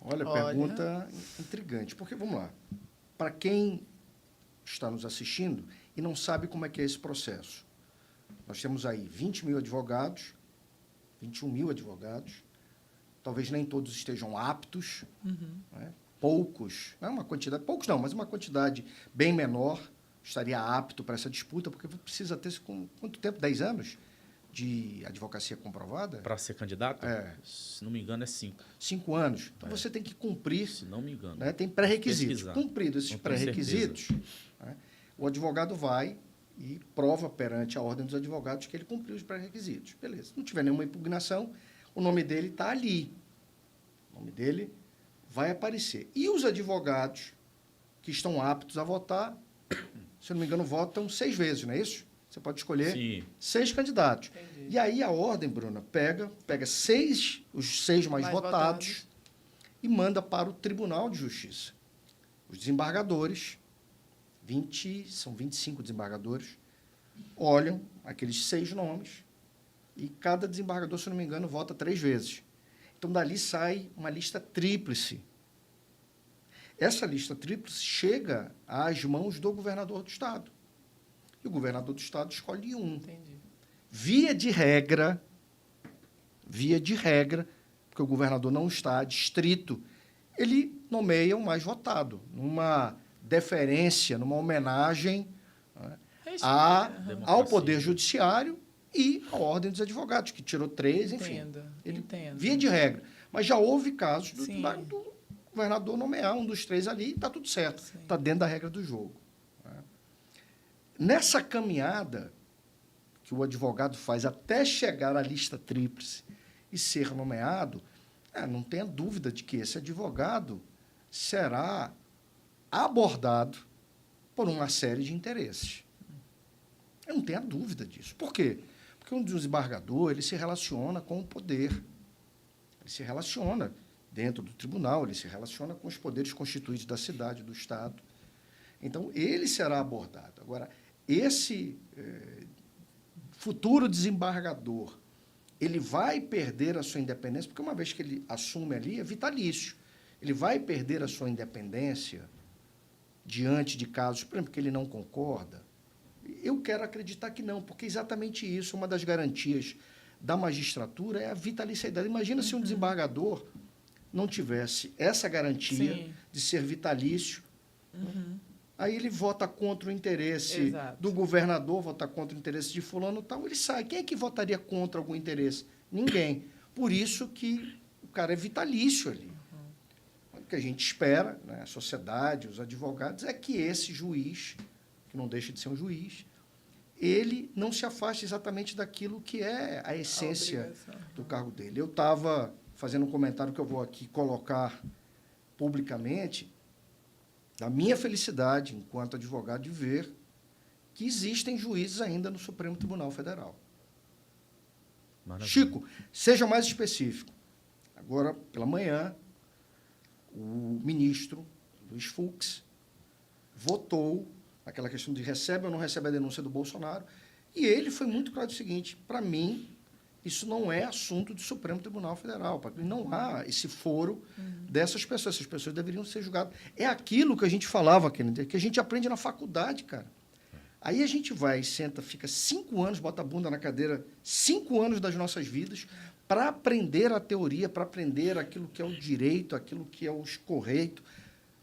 Olha, pergunta intrigante. Porque, vamos lá, para quem está nos assistindo e não sabe como é que é esse processo, nós temos aí 20 mil advogados, 21 mil advogados, talvez nem todos estejam aptos, né? Poucos, não é uma quantidade, poucos não, mas uma quantidade bem menor estaria apto para essa disputa, porque precisa ter quanto tempo? 10 anos? De advocacia comprovada? Para ser candidato? Se não me engano, é 5. 5 anos. Então, você tem que cumprir... Se não me engano. Né, tem pré-requisitos. Cumpridos esses pré-requisitos, né, o advogado vai e prova perante a ordem dos advogados que ele cumpriu os pré-requisitos. Beleza. Se não tiver nenhuma impugnação, o nome dele está ali. O nome dele vai aparecer. E os advogados que estão aptos a votar, se não me engano, votam 6 vezes, não é isso? Você pode escolher 6 candidatos. Entendi. E aí a ordem, Bruna, pega os 6 mais votados e manda para o Tribunal de Justiça. Os desembargadores, são 25 desembargadores, olham aqueles 6 nomes e cada desembargador, se não me engano, vota 3 vezes. Então, dali sai uma lista tríplice. Essa lista tríplice chega às mãos do governador do Estado. E o governador do Estado escolhe um. Entendi. Via de regra, porque o governador não está distrito, ele nomeia o mais votado. Numa deferência, numa homenagem, né, ao Poder Judiciário e à Ordem dos Advogados, que tirou 3, enfim. Entendo. Via de regra. Mas já houve casos do governador nomear um dos 3 ali e está tudo certo. Está dentro da regra do jogo. Né? Nessa caminhada que o advogado faz até chegar à lista tríplice e ser nomeado, não tenha dúvida de que esse advogado será abordado por uma série de interesses. Eu não tenho dúvida disso. Por quê? Porque um desembargador ele se relaciona com o poder. Ele se relaciona dentro do tribunal, ele se relaciona com os poderes constituídos da cidade, do Estado. Então, ele será abordado. Agora, esse futuro desembargador, ele vai perder a sua independência, porque uma vez que ele assume ali, é vitalício. Ele vai perder a sua independência diante de casos, por exemplo, que ele não concorda. Eu quero acreditar que não, porque é exatamente isso, uma das garantias da magistratura é a vitaliciedade. Imagina se um desembargador não tivesse essa garantia de ser vitalício. Aí ele vota contra o interesse do governador, vota contra o interesse de fulano e tal, ele sai. Quem é que votaria contra algum interesse? Ninguém. Por isso que o cara é vitalício ali. O que a gente espera, né, a sociedade, os advogados, é que esse juiz, que não deixa de ser um juiz, ele não se afaste exatamente daquilo que é a essência do cargo dele. Eu estava fazendo um comentário que eu vou aqui colocar publicamente, da minha felicidade, enquanto advogado, de ver que existem juízes ainda no Supremo Tribunal Federal. Maravilha. Chico, seja mais específico. Agora, pela manhã, o ministro Luiz Fux votou aquela questão de recebe ou não recebe a denúncia do Bolsonaro, e ele foi muito claro do seguinte: para mim, isso não é assunto do Supremo Tribunal Federal, para mim não há esse foro dessas pessoas, essas pessoas deveriam ser julgadas. É aquilo que a gente falava, Kennedy, que a gente aprende na faculdade, cara. Aí a gente vai, senta, fica 5 anos, bota a bunda na cadeira, 5 anos das nossas vidas, para aprender a teoria, para aprender aquilo que é o direito, aquilo que é o correto.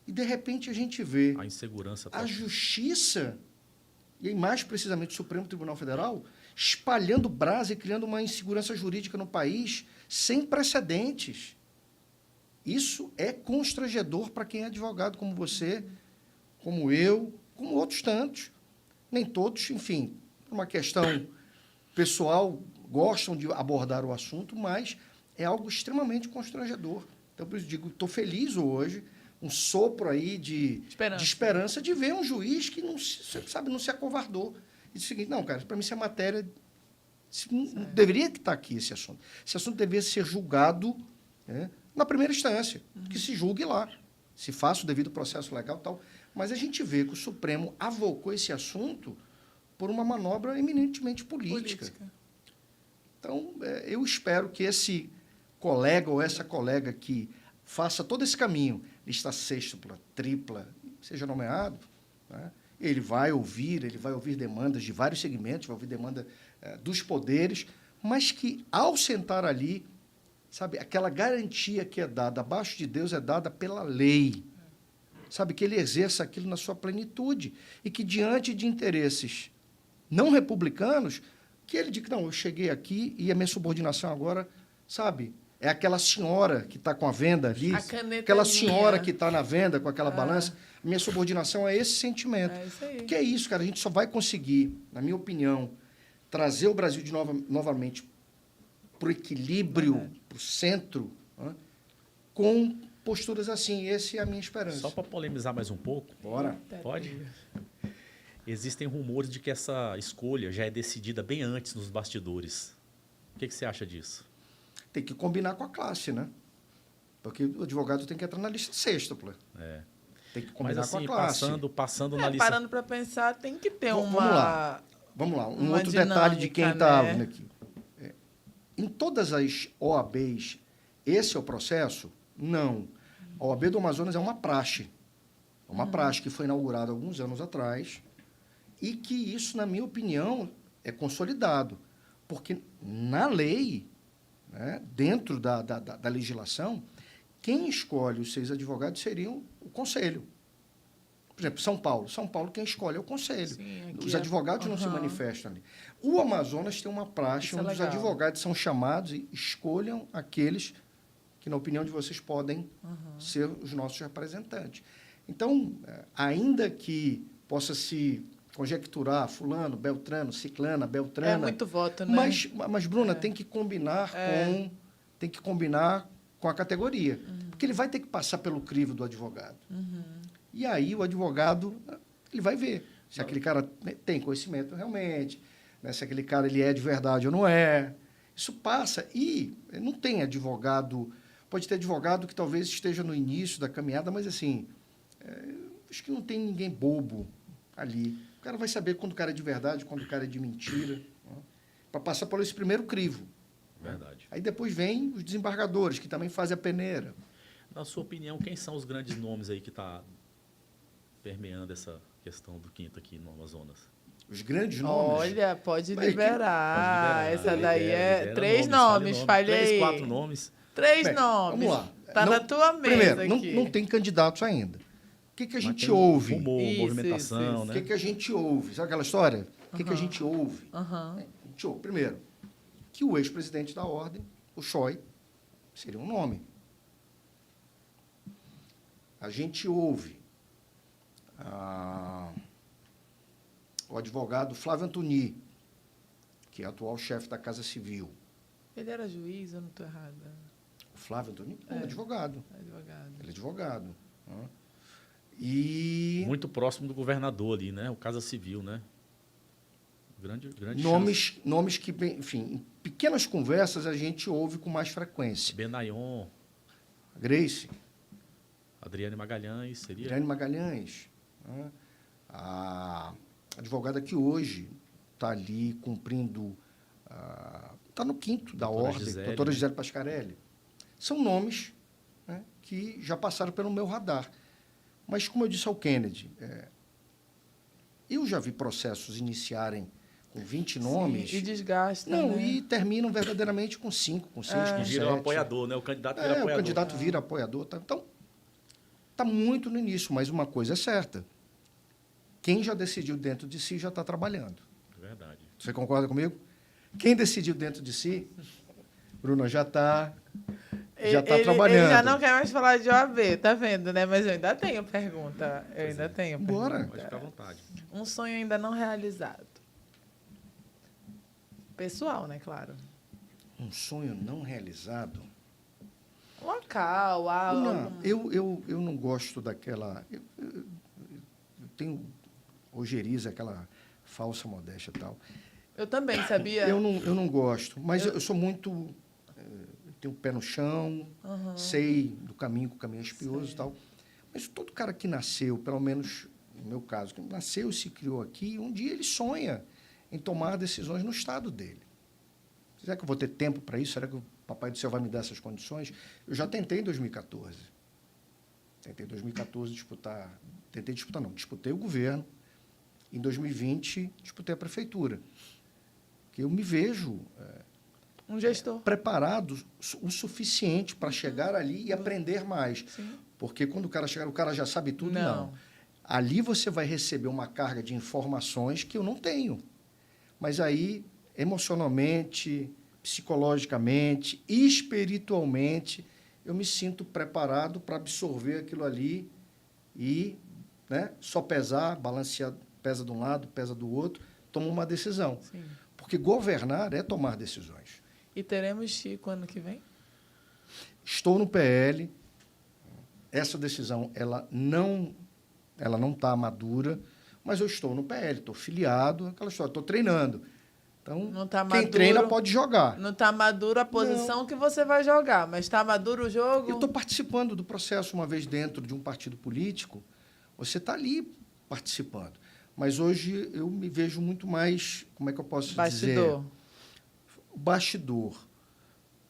E, de repente, a gente vê a insegurança, a justiça, e mais precisamente o Supremo Tribunal Federal, espalhando brasa e criando uma insegurança jurídica no país sem precedentes. Isso é constrangedor para quem é advogado como você, como eu, como outros tantos. Nem todos, enfim, por uma questão pessoal, gostam de abordar o assunto, mas é algo extremamente constrangedor. Então, por isso digo, estou feliz hoje, um sopro aí de esperança de ver um juiz que não se acovardou. E disse o seguinte: não, cara, para mim isso é matéria, não deveria estar aqui esse assunto. Esse assunto deveria ser julgado, né, na primeira instância, que se julgue lá, se faça o devido processo legal e tal. Mas a gente vê que o Supremo avocou esse assunto por uma manobra eminentemente política. Então, eu espero que esse colega ou essa colega que faça todo esse caminho, lista sextupla, tripla, seja nomeado, né, ele vai ouvir demandas de vários segmentos, vai ouvir demanda dos poderes, mas que, ao sentar ali, sabe, aquela garantia que é dada abaixo de Deus é dada pela lei. Sabe, que ele exerça aquilo na sua plenitude e que, diante de interesses não republicanos, que ele diga: não, eu cheguei aqui e a minha subordinação agora, sabe, é aquela senhora que está com a venda ali, aquela senhora que está na venda com aquela balança, minha subordinação é esse sentimento. É isso aí. Porque é isso, cara, a gente só vai conseguir, na minha opinião, trazer o Brasil novamente para o equilíbrio, para o centro, né, com posturas assim. Essa é a minha esperança. Só para polemizar mais um pouco. Bora. Pode? Existem rumores de que essa escolha já é decidida bem antes nos bastidores. O que você acha disso? Tem que combinar com a classe, né? Porque o advogado tem que entrar na lista sextupla. Tem que combinar com a classe. Passando na lista... Parando para pensar, tem que ter Vamos lá. Um outro detalhe de quem está aqui. Em todas as OABs, esse é o processo? Não. A OAB do Amazonas é uma praxe. É uma praxe que foi inaugurada há alguns anos atrás e que isso, na minha opinião, é consolidado. Porque, na lei, né, dentro da legislação, quem escolhe os 6 advogados seriam o Conselho. exemplo, São Paulo. São Paulo quem escolhe é o conselho. Sim, os advogados não se manifestam ali. O Amazonas tem uma praxe onde os advogados são chamados e escolham aqueles que, na opinião de vocês, podem ser os nossos representantes. Então, ainda que possa se conjecturar fulano, beltrano, ciclana, beltrana... É muito voto, né? Mas Bruna, tem que combinar com a categoria. Porque ele vai ter que passar pelo crivo do advogado. E aí o advogado ele vai ver se aquele cara tem conhecimento realmente, né? Se aquele cara ele é de verdade ou não é. Isso passa. E não tem advogado... Pode ter advogado que talvez esteja no início da caminhada, mas assim, acho que não tem ninguém bobo ali. O cara vai saber quando o cara é de verdade, quando o cara é de mentira, né? Para passar por esse primeiro crivo. Verdade. Aí depois vem os desembargadores, que também fazem a peneira. Na sua opinião, quem são os grandes nomes aí que estão permeando essa questão do quinto aqui no Amazonas? Os grandes nomes? Olha, pode liberar. Essa daí libera 3 nomes, falei aí. 3, 4 nomes. 3 nomes. Vamos lá. Está na tua mesa primeiro, aqui. Não tem candidatos ainda. O que a gente ouve? Movimentação, né? O que a gente ouve? Sabe aquela história? O que a gente ouve? A gente ouve, primeiro, que o ex-presidente da Ordem, o Choi, seria um nome. A gente ouve o advogado Flávio Antoni, que é atual chefe da Casa Civil. Ele era juiz, eu não estou errada. O Flávio Antoni? É advogado. Ele é advogado. E... Muito próximo do governador ali, né? O Casa Civil, né? Grande nomes que, enfim, em pequenas conversas a gente ouve com mais frequência. Benayon. Grace. Adriane Magalhães, seria? Adriane Magalhães. Né? A advogada que hoje está ali cumprindo... Está no quinto da Ordem, doutora Gisele Pascarelli. São nomes, né, que já passaram pelo meu radar. Mas, como eu disse ao Kennedy, eu já vi processos iniciarem com 20 nomes... E desgastam, Não, né? e terminam verdadeiramente com 5, com 6, com 7. Vira apoiador, né? O candidato vira apoiador. O candidato vira apoiador. Tá? Então, está muito no início, mas uma coisa é certa. Quem já decidiu dentro de si já está trabalhando. Verdade. Você concorda comigo? Quem decidiu dentro de si, Bruno, já está trabalhando. Ele já não quer mais falar de OAB, tá vendo, né? Mas eu ainda tenho pergunta. Bora. Pode ficar à vontade. Um sonho ainda não realizado. Pessoal, né? Claro. Um sonho não realizado? Local, eu não gosto daquela... Eu tenho ojeriza, aquela falsa modéstia e tal. Eu também, sabia? Eu não gosto, mas eu sou muito... tenho o pé no chão, sei do caminho, que o caminho é espinhoso e tal. Mas todo cara que nasceu, pelo menos no meu caso, que nasceu e se criou aqui, um dia ele sonha em tomar decisões no estado dele. Será que eu vou ter tempo para isso? Será que o Papai do Céu vai me dar essas condições? Eu já tentei em 2014. Disputei o governo. Em 2020, disputei a prefeitura. Que eu me vejo um gestor preparado o suficiente para chegar ali e aprender mais. Sim. Porque quando o cara chegar, o cara já sabe tudo? Não. Ali você vai receber uma carga de informações que eu não tenho. Mas aí, emocionalmente, psicologicamente, espiritualmente, eu me sinto preparado para absorver aquilo ali e, né, só pesar, balancear, pesa de um lado, pesa do outro, toma uma decisão. Sim. Porque governar é tomar decisões. E teremos Chico ano que vem? Estou no PL. Essa decisão ela não está madura, mas eu estou no PL, estou filiado, aquela história, estou treinando. Então, quem treina pode jogar. Não está madura a posição que você vai jogar, mas está maduro o jogo? Eu estou participando do processo uma vez dentro de um partido político. Você está ali participando. Mas hoje eu me vejo muito mais, como é que eu posso dizer? Bastidor.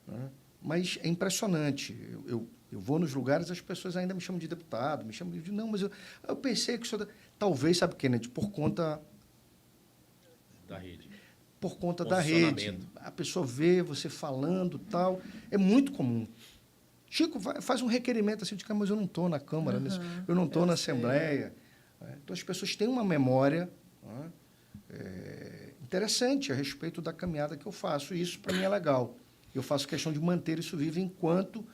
Né? Mas é impressionante. Eu vou nos lugares, as pessoas ainda me chamam de deputado, me chamam de... Não, mas eu pensei que isso... Talvez, sabe, Kennedy, por conta... Da rede. Por conta da rede. A pessoa vê você falando e tal. É muito comum. Chico, faz um requerimento assim, de que mas eu não estou na Câmara, eu não estou na Assembleia. Né? Então, as pessoas têm uma memória, né, interessante a respeito da caminhada que eu faço. E isso, para mim, é legal. Eu faço questão de manter isso vivo enquanto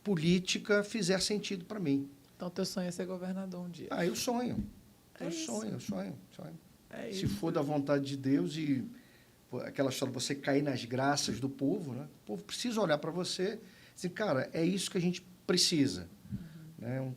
política fizer sentido para mim. Então, teu sonho é ser governador um dia? Eu sonho. É isso. sonho. É Se isso. for da vontade de Deus e aquela história de você cair nas graças do povo, né? O povo precisa olhar para você e dizer, cara, é isso que a gente precisa. Né?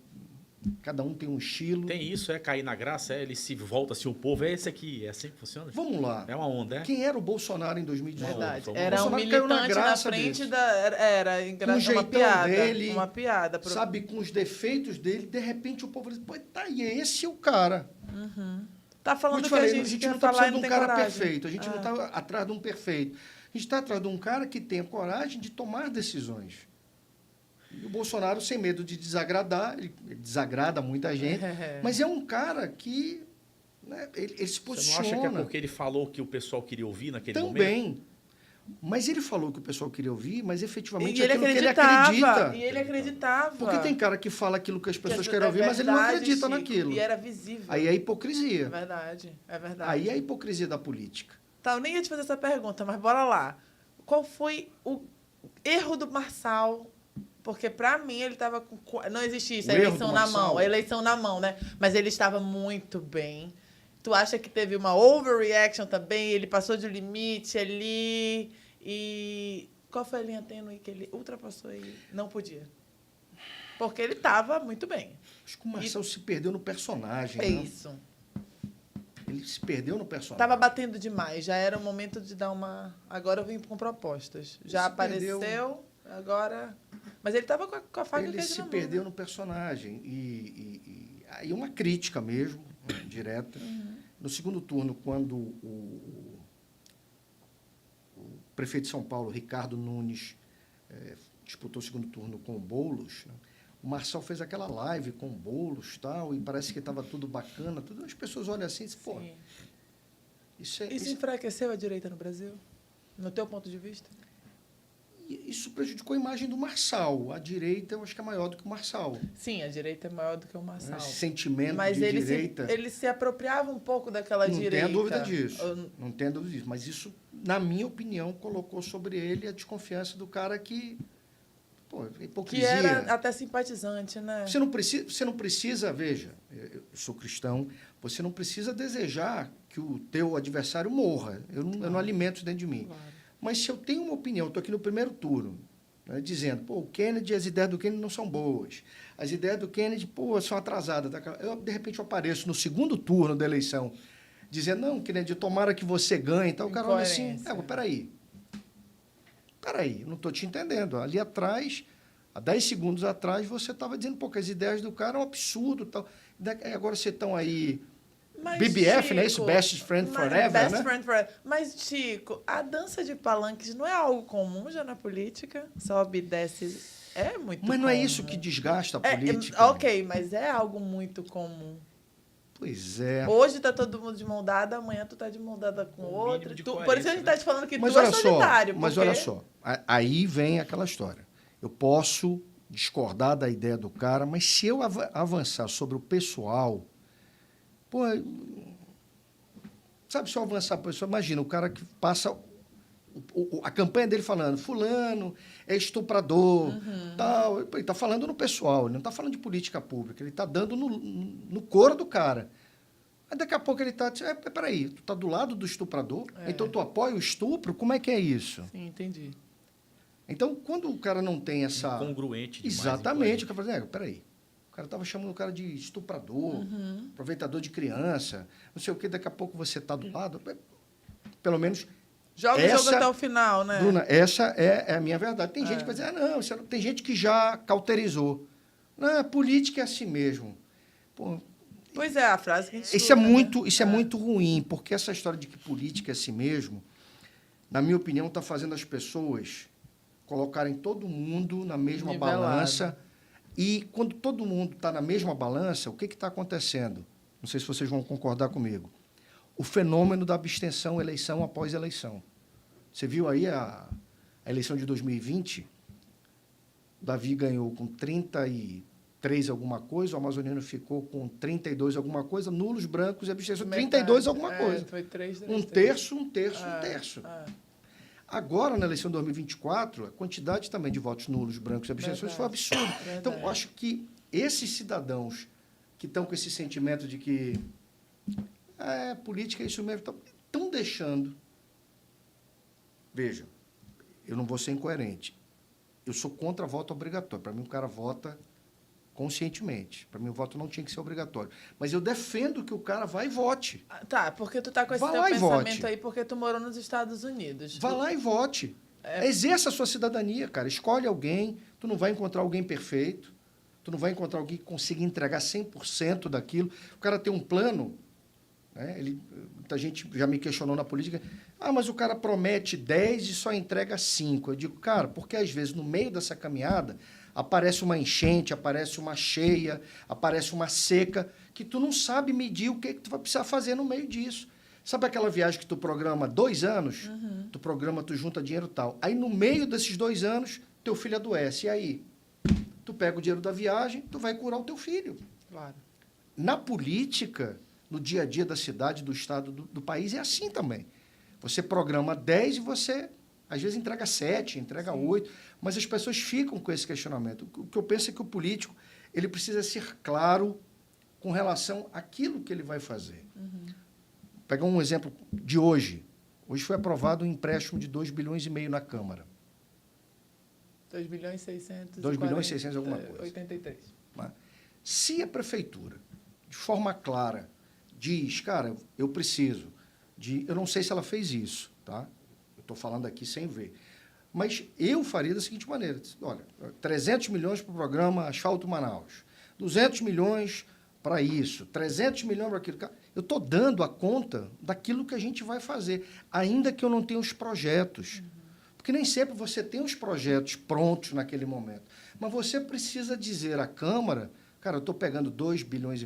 Cada um tem um estilo. Tem isso, cair na graça, ele se volta, se o povo é esse aqui, é assim que funciona? Vamos lá. É uma onda, Quem era o Bolsonaro em 2018? Verdade. O Era um Bolsonaro caiu militante na frente desse. Era Com o jeitão uma piada. dele, Uma piada. Sabe, com os defeitos dele, de repente o povo diz, pô, tá aí, esse é o cara. Tá falando Como que eu te falei, a gente não quer está falar e precisando não de um tem cara coragem. perfeito, a gente não está atrás de um perfeito. A gente está atrás de um cara que tenha coragem de tomar decisões. E o Bolsonaro, sem medo de desagradar, ele desagrada muita gente, mas é um cara que, né, ele se posiciona. Você não acha que é porque ele falou que o pessoal queria ouvir naquele momento? Também. Mas ele falou que o pessoal queria ouvir, mas efetivamente E ele aquilo que ele acreditava. acredita. E ele acreditava. Porque tem cara que fala aquilo que as pessoas querem ouvir, mas ele não verdade, acredita Chico, naquilo. E era visível. Aí é hipocrisia. É verdade. Aí é a hipocrisia da política. Tá, eu nem ia te fazer essa pergunta, mas bora lá. Qual foi o erro do Marçal? Porque, para mim, ele estava com... Não existia isso, a eleição na mão. A eleição na mão, né? Mas ele estava muito bem. Tu acha que teve uma overreaction também? Ele passou de limite ali... E qual foi a linha tênue que ele ultrapassou e não podia? Porque ele estava muito bem. Acho que o Marcel se perdeu no personagem. É né? isso. Ele se perdeu no personagem. Estava batendo demais. Já era o momento de dar uma... Agora eu vim com propostas. Já apareceu, agora... Mas ele estava com a faca e o queijo na mão. Ele se perdeu no personagem. E aí uma crítica mesmo, direta. No segundo turno, quando o prefeito de São Paulo, Ricardo Nunes, disputou o segundo turno com o Boulos, né? O Marcel fez aquela live com o Boulos tal, e parece que estava tudo bacana. As pessoas olham assim e dizem, pô, isso enfraqueceu a direita no Brasil? No teu ponto de vista? Isso prejudicou a imagem do Marçal. A direita, eu acho que é maior do que o Marçal. Sim, a direita é maior do que o Marçal. Esse sentimento mas de direita... ele se apropriava um pouco daquela direita. Não tenho dúvida disso. Não tenho dúvida disso. Mas isso, na minha opinião, colocou sobre ele a desconfiança do cara que... Pô, hipocrisia. Que era até simpatizante, né? Você não precisa, veja, eu sou cristão, você não precisa desejar que o teu adversário morra. Eu não alimento isso dentro de mim. Claro. Mas se eu tenho uma opinião, estou aqui no primeiro turno, né, dizendo, pô, o Kennedy, as ideias do Kennedy não são boas. As ideias do Kennedy, pô, são atrasadas. Eu, de repente, eu apareço no segundo turno da eleição, dizendo, não, Kennedy, tomara que você ganhe. Então, o cara olha assim, peraí, eu não estou te entendendo. Ali atrás, há 10 segundos atrás, você estava dizendo, pô, que as ideias do cara é um absurdo. Tal. Agora vocês estão aí... Mas, BBF, Chico, né? Isso, Best Friend Forever, Best né? Friend Forever. Mas, Chico, a dança de palanques não é algo comum já na política? Sobe e desce. É muito comum. Mas não é isso que desgasta a política? Ok, mas é algo muito comum. Pois é. Hoje tá todo mundo de mão dada, amanhã tu tá de mão dada com outro. Por isso a gente tá te falando que mas tu é solitário. Mas olha só, aí vem aquela história. Eu posso discordar da ideia do cara, mas se eu avançar sobre o pessoal... Pô, sabe, se eu avançar para o pessoal, imagina, o cara que passa a campanha dele falando, fulano é estuprador, tal, ele está falando no pessoal, ele não está falando de política pública, ele está dando no couro do cara. Aí daqui a pouco ele está dizendo, peraí, tu está do lado do estuprador? Então tu apoia o estupro? Como é que é isso? Sim, entendi. Então, quando o cara não tem essa... Incongruente demais. Exatamente, o cara fala, peraí. O cara estava chamando o cara de estuprador, aproveitador de criança, não sei o quê, daqui a pouco você está do lado. Pelo menos... Joga o jogo até o final, né? Bruna, essa é a minha verdade. Tem gente que vai dizer, não, tem gente que já cauterizou. Não, a política é assim mesmo. Pô, pois é, a frase que a gente isso é muito ruim, porque essa história de que política é assim mesmo, na minha opinião, está fazendo as pessoas colocarem todo mundo na mesma balança. E quando todo mundo está na mesma balança, o que está acontecendo? Não sei se vocês vão concordar comigo. O fenômeno da abstenção, eleição após eleição. Você viu aí a eleição de 2020? O Davi ganhou com 33% 33 alguma coisa, o amazoniano ficou com 32 alguma coisa, nulos, brancos e abstenções 32 alguma coisa. Foi 3, um terço. Agora, na eleição de 2024, a quantidade também de votos nulos, brancos e abstenções foi absurda. Então, eu acho que esses cidadãos que estão com esse sentimento de que política é isso mesmo, estão deixando. Veja, eu não vou ser incoerente. Eu sou contra voto obrigatório. Para mim, o cara vota conscientemente. Para mim, o voto não tinha que ser obrigatório. Mas eu defendo que o cara vá e vote. Tá, porque tu tá com esse teu pensamento aí porque tu morou nos Estados Unidos. Vá lá e vote. Exerça a sua cidadania, cara. Escolhe alguém. Tu não vai encontrar alguém perfeito. Tu não vai encontrar alguém que consiga entregar 100% daquilo. O cara tem um plano, né? Muita gente já me questionou na política. Mas o cara promete 10 e só entrega 5. Eu digo, cara, porque às vezes no meio dessa caminhada aparece uma enchente, aparece uma cheia, aparece uma seca, que tu não sabe medir o que tu vai precisar fazer no meio disso. Sabe aquela viagem que tu programa 2 anos? Uhum. Tu junta dinheiro e tal. Aí no meio desses 2 anos, teu filho adoece. E aí? Tu pega o dinheiro da viagem, tu vai curar o teu filho. Claro. Na política, no dia a dia da cidade, do estado, do país, é assim também. Você programa 10 e você, às vezes, entrega 7, entrega 8, mas as pessoas ficam com esse questionamento. O que eu penso é que o político ele precisa ser claro com relação àquilo que ele vai fazer. Uhum. Vou pegar um exemplo de hoje. Hoje foi aprovado um empréstimo de 2,5 bilhões na Câmara. 2 bilhões e 600. 2 bilhões e 600 alguma coisa. 83. Se a prefeitura, de forma clara, diz, cara, eu preciso de... Eu não sei se ela fez isso, tá? Eu estou falando aqui sem ver. Mas eu faria da seguinte maneira. Olha, 300 milhões para o programa Asfalto Manaus, 200 milhões para isso, 300 milhões para aquilo. Eu estou dando a conta daquilo que a gente vai fazer, ainda que eu não tenha os projetos. Porque nem sempre você tem os projetos prontos naquele momento. Mas você precisa dizer à Câmara, cara, eu estou pegando 2,5 bilhões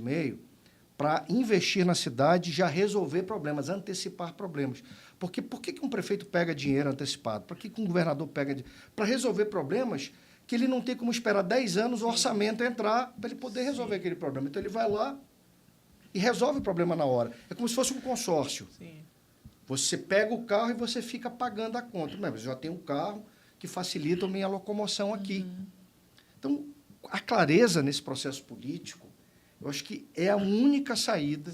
para investir na cidade e já resolver problemas, antecipar problemas. Porque por que um prefeito pega dinheiro antecipado? Por que um governador pega dinheiro? Para resolver problemas que ele não tem como esperar 10 anos o orçamento entrar para ele poder resolver aquele problema. Então, ele vai lá e resolve o problema na hora. É como se fosse um consórcio. Sim. Você pega o carro e você fica pagando a conta. Mas eu já tenho um carro que facilita a minha locomoção aqui. Uhum. Então, a clareza nesse processo político, eu acho que é a única saída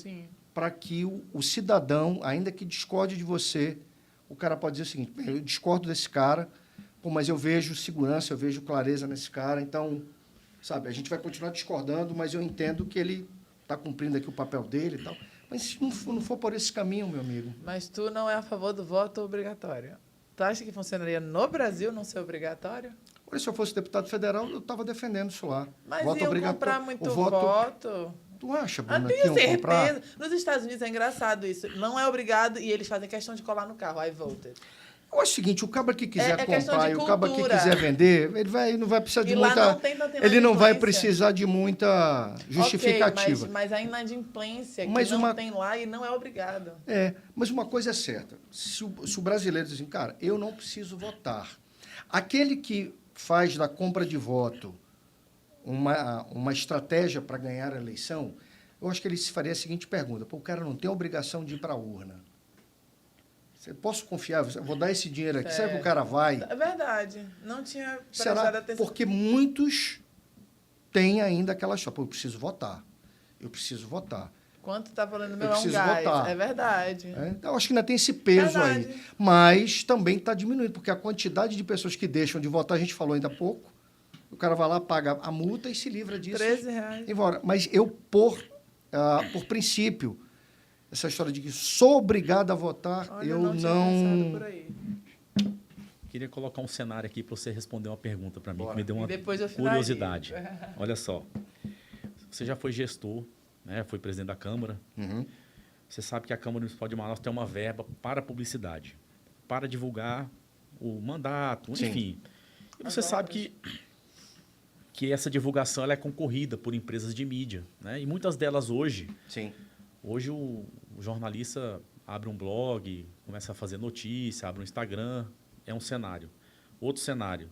para que o cidadão, ainda que discorde de você, o cara pode dizer o seguinte, eu discordo desse cara, mas eu vejo segurança, eu vejo clareza nesse cara, então, sabe, a gente vai continuar discordando, mas eu entendo que ele está cumprindo aqui o papel dele e tal. Mas se não for por esse caminho, meu amigo... Mas tu não é a favor do voto obrigatório? Tu acha que funcionaria no Brasil não ser obrigatório? Olha, se eu fosse deputado federal, eu estava defendendo isso lá. Mas voto iam comprar muito voto? Tu acha, Bruna, tenho certeza. Comprar? Nos Estados Unidos é engraçado isso. Não é obrigado e eles fazem questão de colar no carro. I voted. Eu acho o seguinte, o cabra que quiser comprar e o cabra que quiser vender, ele não vai precisar de muita... Ele não vai precisar de muita justificativa. Okay, mas a inadimplência que não tem lá e não é obrigado. Mas uma coisa é certa. Se o brasileiro diz assim, cara, eu não preciso votar. Aquele que faz da compra de voto uma estratégia para ganhar a eleição, eu acho que ele se faria a seguinte pergunta. O cara não tem a obrigação de ir para a urna. Posso confiar? Vou dar esse dinheiro aqui. Será que o cara vai? É verdade. Não tinha prestado atenção. Porque muitos têm ainda aquela história. Eu preciso votar. Eu preciso votar. Quanto está valendo meu gás? Votar. É verdade. Eu acho que ainda tem esse peso aí. Mas também está diminuindo, porque a quantidade de pessoas que deixam de votar, a gente falou ainda há pouco, o cara vai lá, paga a multa e se livra disso. R$13. Embora. Mas eu, por princípio, essa história de que sou obrigado a votar, eu não... Por aí. Queria colocar um cenário aqui para você responder uma pergunta para mim, Bora. que me deu uma curiosidade. Olha só, você já foi gestor, né? Foi presidente da Câmara. Uhum. Você sabe que a Câmara Municipal de Manaus tem uma verba para publicidade, para divulgar o mandato, enfim. E você sabe que essa divulgação ela é concorrida por empresas de mídia, né? E muitas delas hoje... Sim. Hoje o jornalista abre um blog, começa a fazer notícia, abre um Instagram, é um cenário. Outro cenário.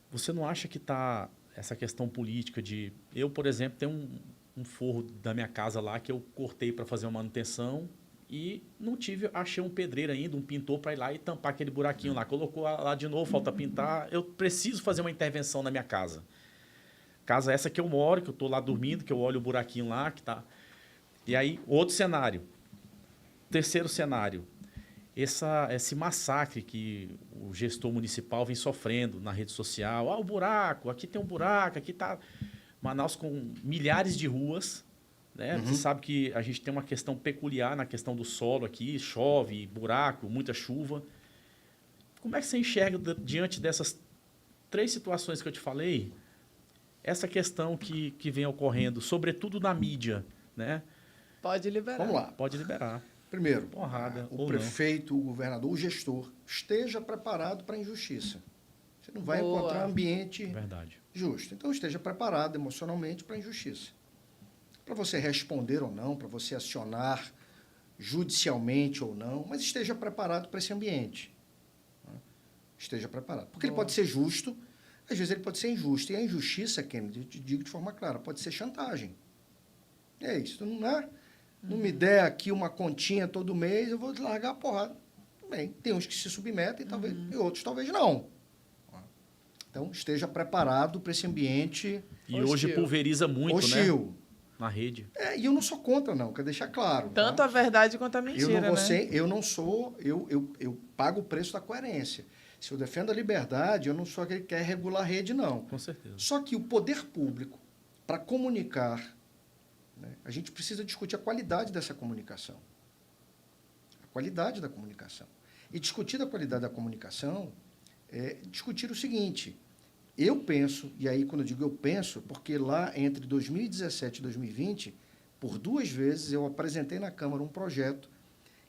Você não acha que está essa questão política de... Eu, por exemplo, tenho um forro da minha casa lá que eu cortei para fazer uma manutenção e achei um pedreiro ainda, um pintor para ir lá e tampar aquele buraquinho lá. Colocou lá de novo, falta pintar. Eu preciso fazer uma intervenção na minha casa. Casa essa que eu moro, que eu estou lá dormindo, que eu olho o buraquinho lá, que tá... E aí, outro cenário. Terceiro cenário. Esse massacre que o gestor municipal vem sofrendo na rede social. O buraco, aqui tem um buraco, aqui está... Manaus com milhares de ruas, né? Você sabe que a gente tem uma questão peculiar na questão do solo aqui, chove, buraco, muita chuva. Como é que você enxerga, diante dessas 3 situações que eu te falei, essa questão que vem ocorrendo, sobretudo na mídia, né? Pode liberar. Vamos lá. Pode liberar. Primeiro, Porrada, o prefeito, o governador, o gestor, esteja preparado para a injustiça. Você não vai encontrar ambiente justo. Então, esteja preparado emocionalmente para a injustiça. Para você responder ou não, para você acionar judicialmente ou não, mas esteja preparado para esse ambiente. Esteja preparado. Porque ele pode ser justo, às vezes ele pode ser injusto. E a injustiça, Kennedy, eu te digo de forma clara, pode ser chantagem. É isso, não é? Não me der aqui uma continha todo mês, eu vou largar a porrada. Bem, tem uns que se submetem e outros talvez não. Então, esteja preparado para esse ambiente e hoje pulveriza muito, hostil, né? Na rede. E eu não sou contra, não, quero deixar claro. Tanto a verdade quanto a mentira, eu pago o preço da coerência. Se eu defendo a liberdade, eu não sou aquele que quer regular a rede, não. Com certeza. Só que o poder público, para comunicar, né, a gente precisa discutir a qualidade dessa comunicação. A qualidade da comunicação. E discutir a qualidade da comunicação é discutir o seguinte: eu penso, e aí quando eu digo eu penso, porque lá entre 2017 e 2020, por 2 vezes eu apresentei na Câmara um projeto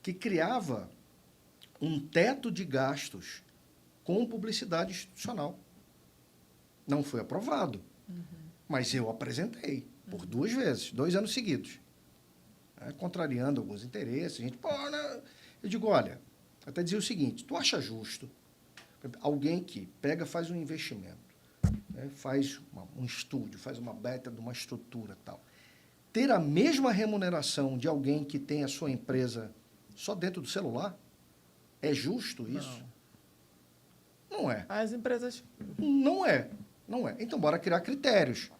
que criava um teto de gastos com publicidade institucional. Não foi aprovado, mas eu apresentei por 2 vezes, 2 anos seguidos, contrariando alguns interesses. A gente, eu digo, olha, até dizia o seguinte: tu acha justo alguém que faz um investimento, né, faz um estúdio, faz uma beta de uma estrutura tal, ter a mesma remuneração de alguém que tem a sua empresa só dentro do celular? É justo isso? Não é. As empresas... Não é. Então, bora criar critérios.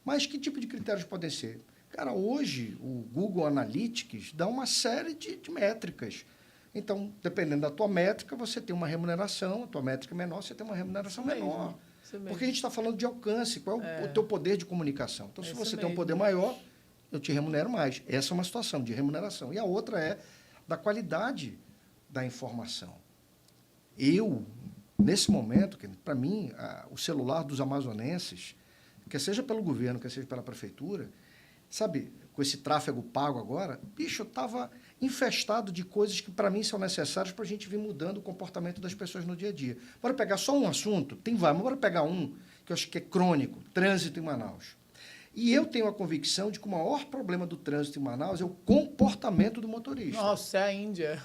Mas que tipo de critérios podem ser? Cara, hoje o Google Analytics dá uma série de métricas. Então, dependendo da tua métrica, você tem uma remuneração, a tua métrica é menor, você tem uma remuneração menor. Porque a gente está falando de alcance, qual é o teu poder de comunicação. Então, se você tem um poder maior, eu te remunero mais. Essa é uma situação de remuneração. E a outra é da qualidade da informação. Nesse momento, para mim, o celular dos amazonenses, quer seja pelo governo, quer seja pela prefeitura, sabe, com esse tráfego pago agora, bicho, eu estava infestado de coisas que, para mim, são necessárias para a gente vir mudando o comportamento das pessoas no dia a dia. Bora pegar só um assunto? Tem vários, mas bora pegar um que eu acho que é crônico: trânsito em Manaus. E eu tenho a convicção de que o maior problema do trânsito em Manaus é o comportamento do motorista. Nossa, é a Índia.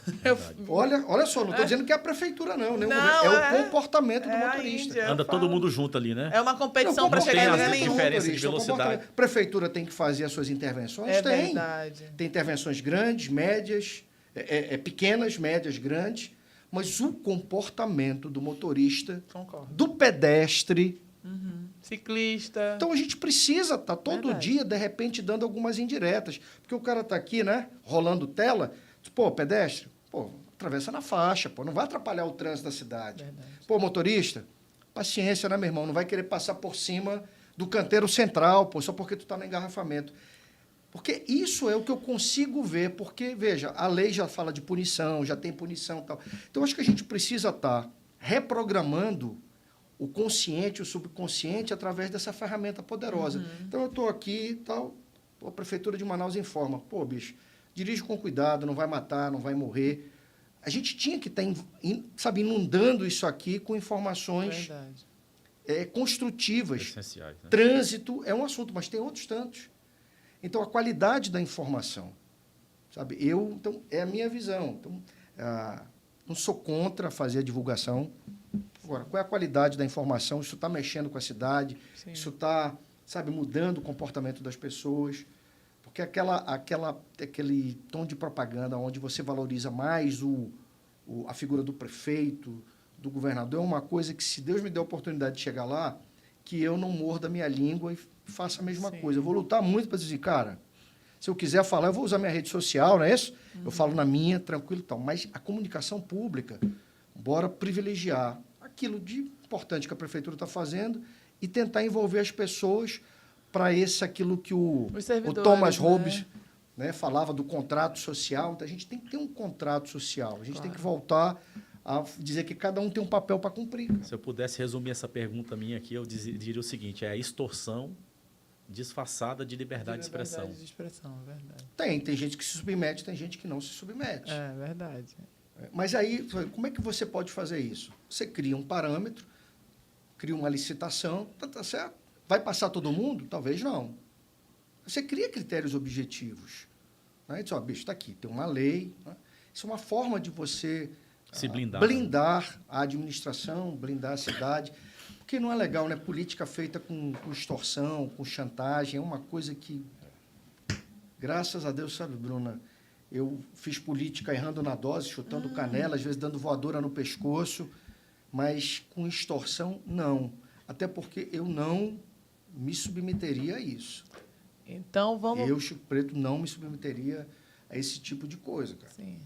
Olha só, não estou dizendo que é a prefeitura, não. É o comportamento do motorista. Anda todo mundo junto ali, né? É uma competição para chegar em lugar nenhum. Diferença de velocidade. A prefeitura tem que fazer as suas intervenções? Tem. Verdade. Tem intervenções grandes, médias, pequenas, médias, grandes. Mas o comportamento do motorista, do pedestre... Ciclista. Então, a gente precisa estar todo dia, de repente, dando algumas indiretas. Porque o cara está aqui, né, rolando tela, pedestre, atravessa na faixa, não vai atrapalhar o trânsito da cidade. Verdade. Motorista, paciência, né, meu irmão? Não vai querer passar por cima do canteiro central, só porque tu está no engarrafamento. Porque isso é o que eu consigo ver, porque, veja, a lei já fala de punição, já tem punição e tal. Então, acho que a gente precisa estar reprogramando o consciente, o subconsciente, através dessa ferramenta poderosa. Então, eu estou aqui e tal, a Prefeitura de Manaus informa, bicho, dirige com cuidado, não vai matar, não vai morrer. A gente tinha que estar, inundando isso aqui com informações construtivas. Essenciais, né? Trânsito é um assunto, mas tem outros tantos. Então, a qualidade da informação, sabe? Então, é a minha visão. Então, não sou contra fazer a divulgação, Agora, qual é a qualidade da informação? Isso está mexendo com a cidade? Sim. Isso está, sabe, mudando o comportamento das pessoas? Porque aquele tom de propaganda onde você valoriza mais a figura do prefeito, do governador, é uma coisa que, se Deus me der a oportunidade de chegar lá, que eu não morda a minha língua e faça a mesma coisa. Eu vou lutar muito para dizer, cara, se eu quiser falar, eu vou usar minha rede social, não é isso? Eu falo na minha, tranquilo e tal. Mas a comunicação pública, bora privilegiar aquilo de importante que a prefeitura está fazendo e tentar envolver as pessoas para aquilo que o Thomas Hobbes, né, falava do contrato social. Então, a gente tem que ter um contrato social. A gente tem que voltar a dizer que cada um tem um papel para cumprir. Se eu pudesse resumir essa pergunta minha aqui, eu diria o seguinte: é a extorsão disfarçada de liberdade de expressão. De expressão, é verdade. Tem gente que se submete, tem gente que não se submete. É verdade. Mas aí, como é que você pode fazer isso? Você cria um parâmetro, cria uma licitação, tá certo? Vai passar todo mundo? Talvez não. Você cria critérios objetivos. Né? Diz, bicho, está aqui, tem uma lei. Né? Isso é uma forma de você se blindar a administração, blindar a cidade. Porque não é legal, né? Política feita com extorsão, com chantagem, é uma coisa que, graças a Deus, sabe, Bruna, eu fiz política errando na dose, chutando canela, às vezes dando voadora no pescoço, mas com extorsão, não. Até porque eu não me submeteria a isso. Então, vamos... Eu, Chico Preto, não me submeteria a esse tipo de coisa, cara. Sim.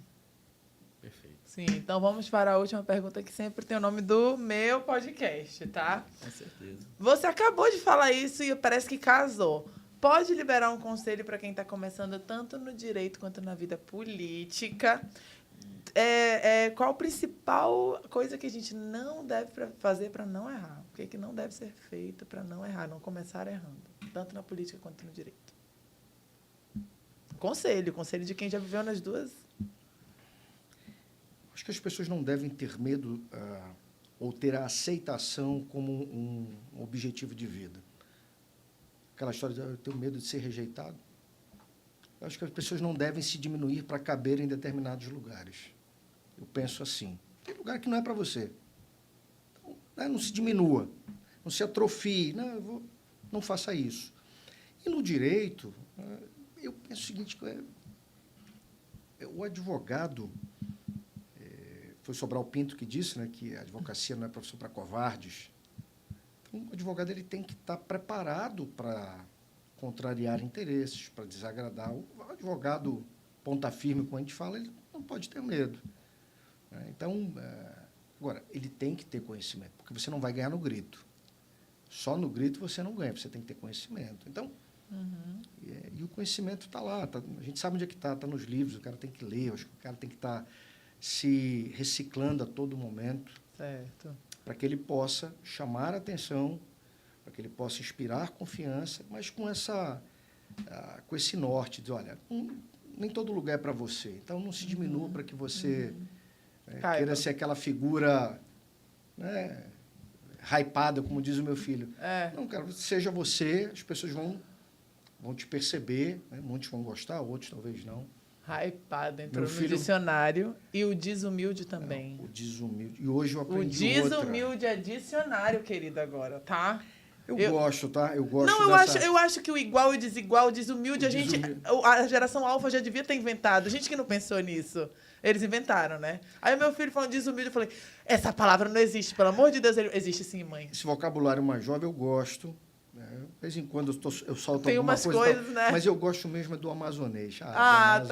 Perfeito. Sim, então vamos para a última pergunta, que sempre tem o nome do meu podcast, tá? Com certeza. Você acabou de falar isso e parece que casou. Pode liberar um conselho para quem está começando tanto no direito quanto na vida política? Qual a principal coisa que a gente não deve fazer para não errar? O que não deve ser feito para não errar, não começar errando, tanto na política quanto no direito? Conselho de quem já viveu nas duas. Acho que as pessoas não devem ter medo ou ter a aceitação como um objetivo de vida. Aquela história de eu tenho medo de ser rejeitado. Eu acho que as pessoas não devem se diminuir para caber em determinados lugares. Eu penso assim. Tem lugar que não é para você. Então, né, não se diminua, não se atrofie. Não faça isso. E no direito, eu penso o seguinte, o advogado... Foi Sobral Pinto que disse, né, que a advocacia não é profissão para covardes. Então, o advogado ele tem que estar preparado para contrariar interesses, para desagradar. O advogado ponta firme, como a gente fala, ele não pode ter medo. Então, agora, ele tem que ter conhecimento, porque você não vai ganhar no grito. Só no grito você não ganha, você tem que ter conhecimento. Então, e o conhecimento está lá, a gente sabe onde é que está nos livros, o cara tem que ler, o cara tem que estar se reciclando a todo momento, certo, para que ele possa chamar a atenção, para que ele possa inspirar confiança, mas com esse norte de, olha, nem todo lugar é para você, então não se diminua para que você queira ser aquela figura, né, hypada, como diz o meu filho. Não, cara, seja você, as pessoas vão te perceber, né? Muitos vão gostar, outros talvez não. Hypado, entrou no dicionário. E o desumilde também. O desumilde. E hoje eu aprendi outra. O desumilde é dicionário, querido, agora, tá? Eu gosto, tá? Eu gosto não, eu acho que o igual e o desigual, o desumilde, a geração alfa já devia ter inventado. Gente que não pensou nisso. Eles inventaram, né? Aí o meu filho falando desumilde, eu falei, essa palavra não existe, pelo amor de Deus. Existe sim, mãe. Esse vocabulário mais jovem eu gosto. De vez em quando eu solto tem alguma umas coisa, coisas, né? Mas eu gosto mesmo do amazonês. Tá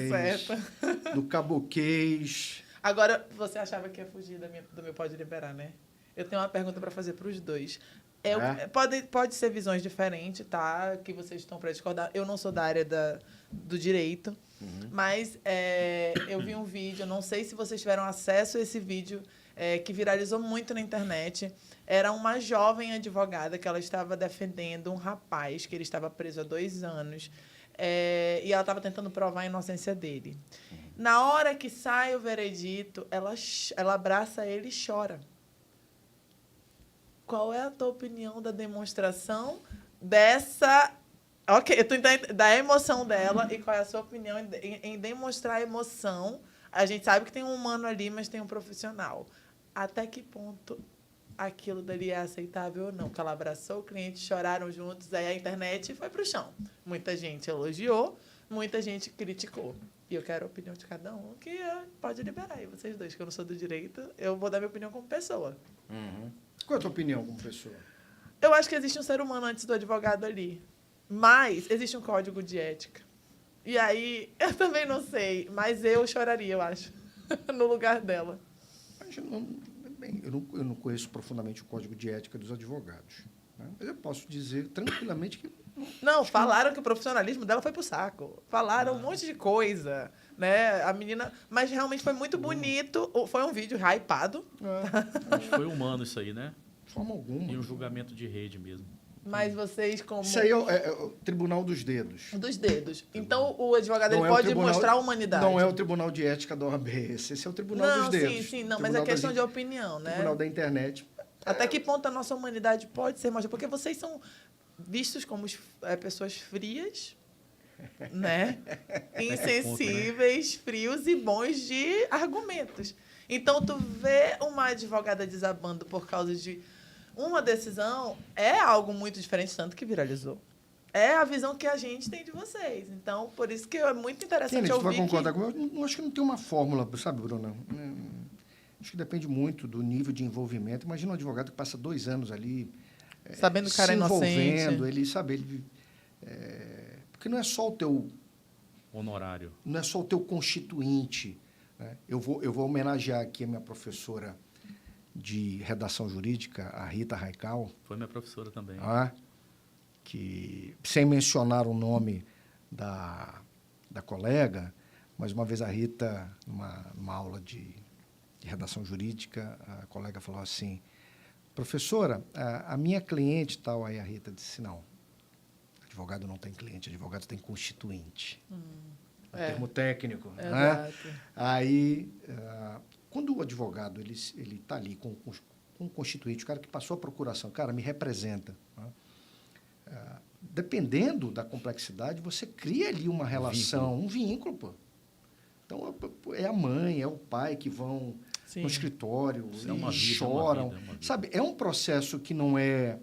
certo. Do caboquês. Agora, você achava que ia fugir do meu Pode Liberar, né? Eu tenho uma pergunta para fazer para os dois. Pode ser visões diferentes, tá? Que vocês estão para discordar. Eu não sou da área do direito, mas eu vi um vídeo, não sei se vocês tiveram acesso a esse vídeo, que viralizou muito na internet. Era uma jovem advogada que ela estava defendendo um rapaz que ele estava preso há 2 anos e ela estava tentando provar a inocência dele. Na hora que sai o veredito, ela abraça ele e chora. Qual é a tua opinião da demonstração dessa... Ok, eu tô entendendo da emoção dela e qual é a sua opinião em demonstrar a emoção? A gente sabe que tem um humano ali, mas tem um profissional. até que ponto aquilo dali é aceitável ou não. Que ela abraçou o cliente, choraram juntos, aí a internet foi para o chão. Muita gente elogiou, muita gente criticou. E eu quero a opinião de cada um, que pode liberar aí, vocês dois, que eu não sou do direito, eu vou dar minha opinião como pessoa. Uhum. Qual é a tua opinião como pessoa? Eu acho que existe um ser humano antes do advogado ali, mas existe um código de ética. E aí, eu também não sei, mas eu choraria, eu acho, no lugar dela. Eu não conheço profundamente o código de ética dos advogados, né? Mas eu posso dizer tranquilamente que... Não, falaram que o profissionalismo dela foi pro saco. Falaram um monte de coisa, né? A menina... Mas realmente foi muito bonito. Foi um vídeo hypado. Acho que foi humano isso aí, né? De forma alguma. E um julgamento de rede mesmo. Mas vocês como... Isso aí é o Tribunal dos Dedos. Dos dedos. Então, o advogado ele pode mostrar a humanidade. Não é o Tribunal de Ética da OAB. Esse é o Tribunal dos Dedos. Sim, não, mas é questão de opinião, né? Tribunal da Internet. Até que ponto a nossa humanidade pode ser mostrada? Porque vocês são vistos como pessoas frias, né? Insensíveis, frios e bons de argumentos. Então, tu vê uma advogada desabando por causa de uma decisão é algo muito diferente, tanto que viralizou. É a visão que a gente tem de vocês. Então, por isso que é muito interessante ouvir. Você vai concordar comigo? Eu acho que não tem uma fórmula, sabe, Bruna? Acho que depende muito do nível de envolvimento. Imagina um advogado que passa 2 anos ali sabendo que o cara é inocente. Ele sabe... porque não é só o teu... honorário. Não é só o teu constituinte. Né? Eu vou homenagear aqui a minha professora de redação jurídica, a Rita Raical. Foi minha professora também. Que, sem mencionar o nome da colega, mas uma vez a Rita, numa aula de redação jurídica, a colega falou assim, professora, a minha cliente tal, aí a Rita disse, não, advogado não tem cliente, advogado tem constituinte. Termo técnico. Né? Aí, quando o advogado ele está ali com um constituinte, o cara que passou a procuração, cara, me representa. Né? Dependendo da complexidade, você cria ali uma relação, um vínculo. Pô. Então, é a mãe, é o pai que vão no escritório e choram. Sabe, é um processo que não é...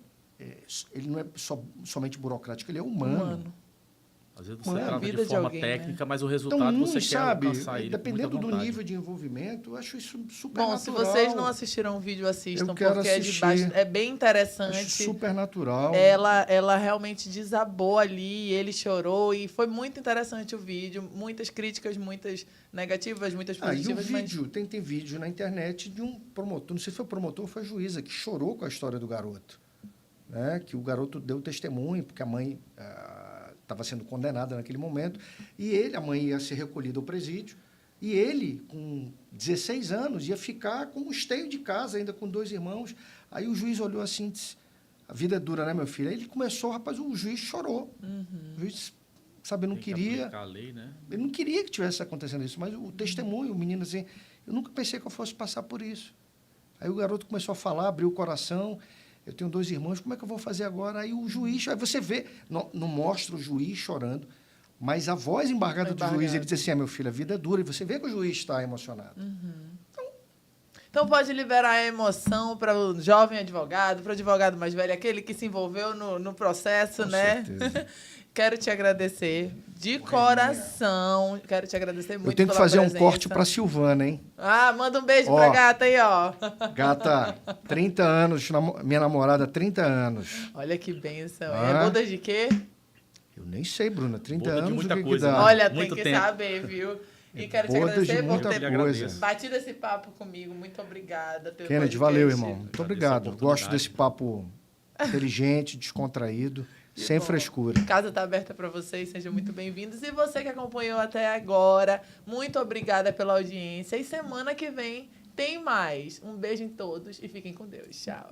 ele não é somente burocrático, ele é humano. Às vezes você trata de forma técnica, né? Mas o resultado então, você quer alcançar ele. Dependendo do nível de envolvimento, eu acho isso super natural. Bom, se vocês não assistiram o vídeo, assistam, porque assistir. É bem interessante. Acho super natural. Ela realmente desabou ali, ele chorou, e foi muito interessante o vídeo. Muitas críticas, muitas negativas, muitas positivas. E o vídeo, tem vídeo na internet de um promotor, não sei se foi promotor ou foi juíza, que chorou com a história do garoto. Né? Que o garoto deu testemunho, porque a mãe... estava sendo condenada naquele momento, e a mãe ia ser recolhida ao presídio, e ele, com 16 anos, ia ficar com um esteio de casa, ainda com 2 irmãos. Aí o juiz olhou assim e disse, a vida é dura, né, meu filho? Aí ele começou, rapaz, o juiz chorou. O juiz, sabe, não queria... a lei, né? Ele não queria que tivesse acontecendo isso, mas o testemunho, o menino assim, eu nunca pensei que eu fosse passar por isso. Aí o garoto começou a falar, abriu o coração... Eu tenho 2 irmãos, como é que eu vou fazer agora? Aí o juiz, aí você vê, não mostra o juiz chorando, mas a voz embargada do juiz, ele diz assim, meu filho, a vida é dura, e você vê que o juiz está emocionado. Então pode liberar a emoção para o jovem advogado, para o advogado mais velho, aquele que se envolveu no processo, Com né? certeza. Quero te agradecer de coração. Quero te agradecer muito. Eu tenho que fazer um corte para Silvana, hein? Manda um beijo pra gata aí, ó. Gata, 30 anos, minha namorada, 30 anos. Olha que bênção. É boda de quê? Eu nem sei, Bruna. 30 boda anos, de muita o que coisa, dá? Olha, muito tem que saber, viu? E quero te agradecer por ter batido esse papo comigo. Muito obrigada. Kennedy, valeu, irmão. Muito obrigado. Gosto desse papo inteligente, descontraído. Sem frescura. A casa está aberta para vocês, sejam muito bem-vindos. E você que acompanhou até agora, muito obrigada pela audiência. E semana que vem tem mais. Um beijo em todos e fiquem com Deus. Tchau.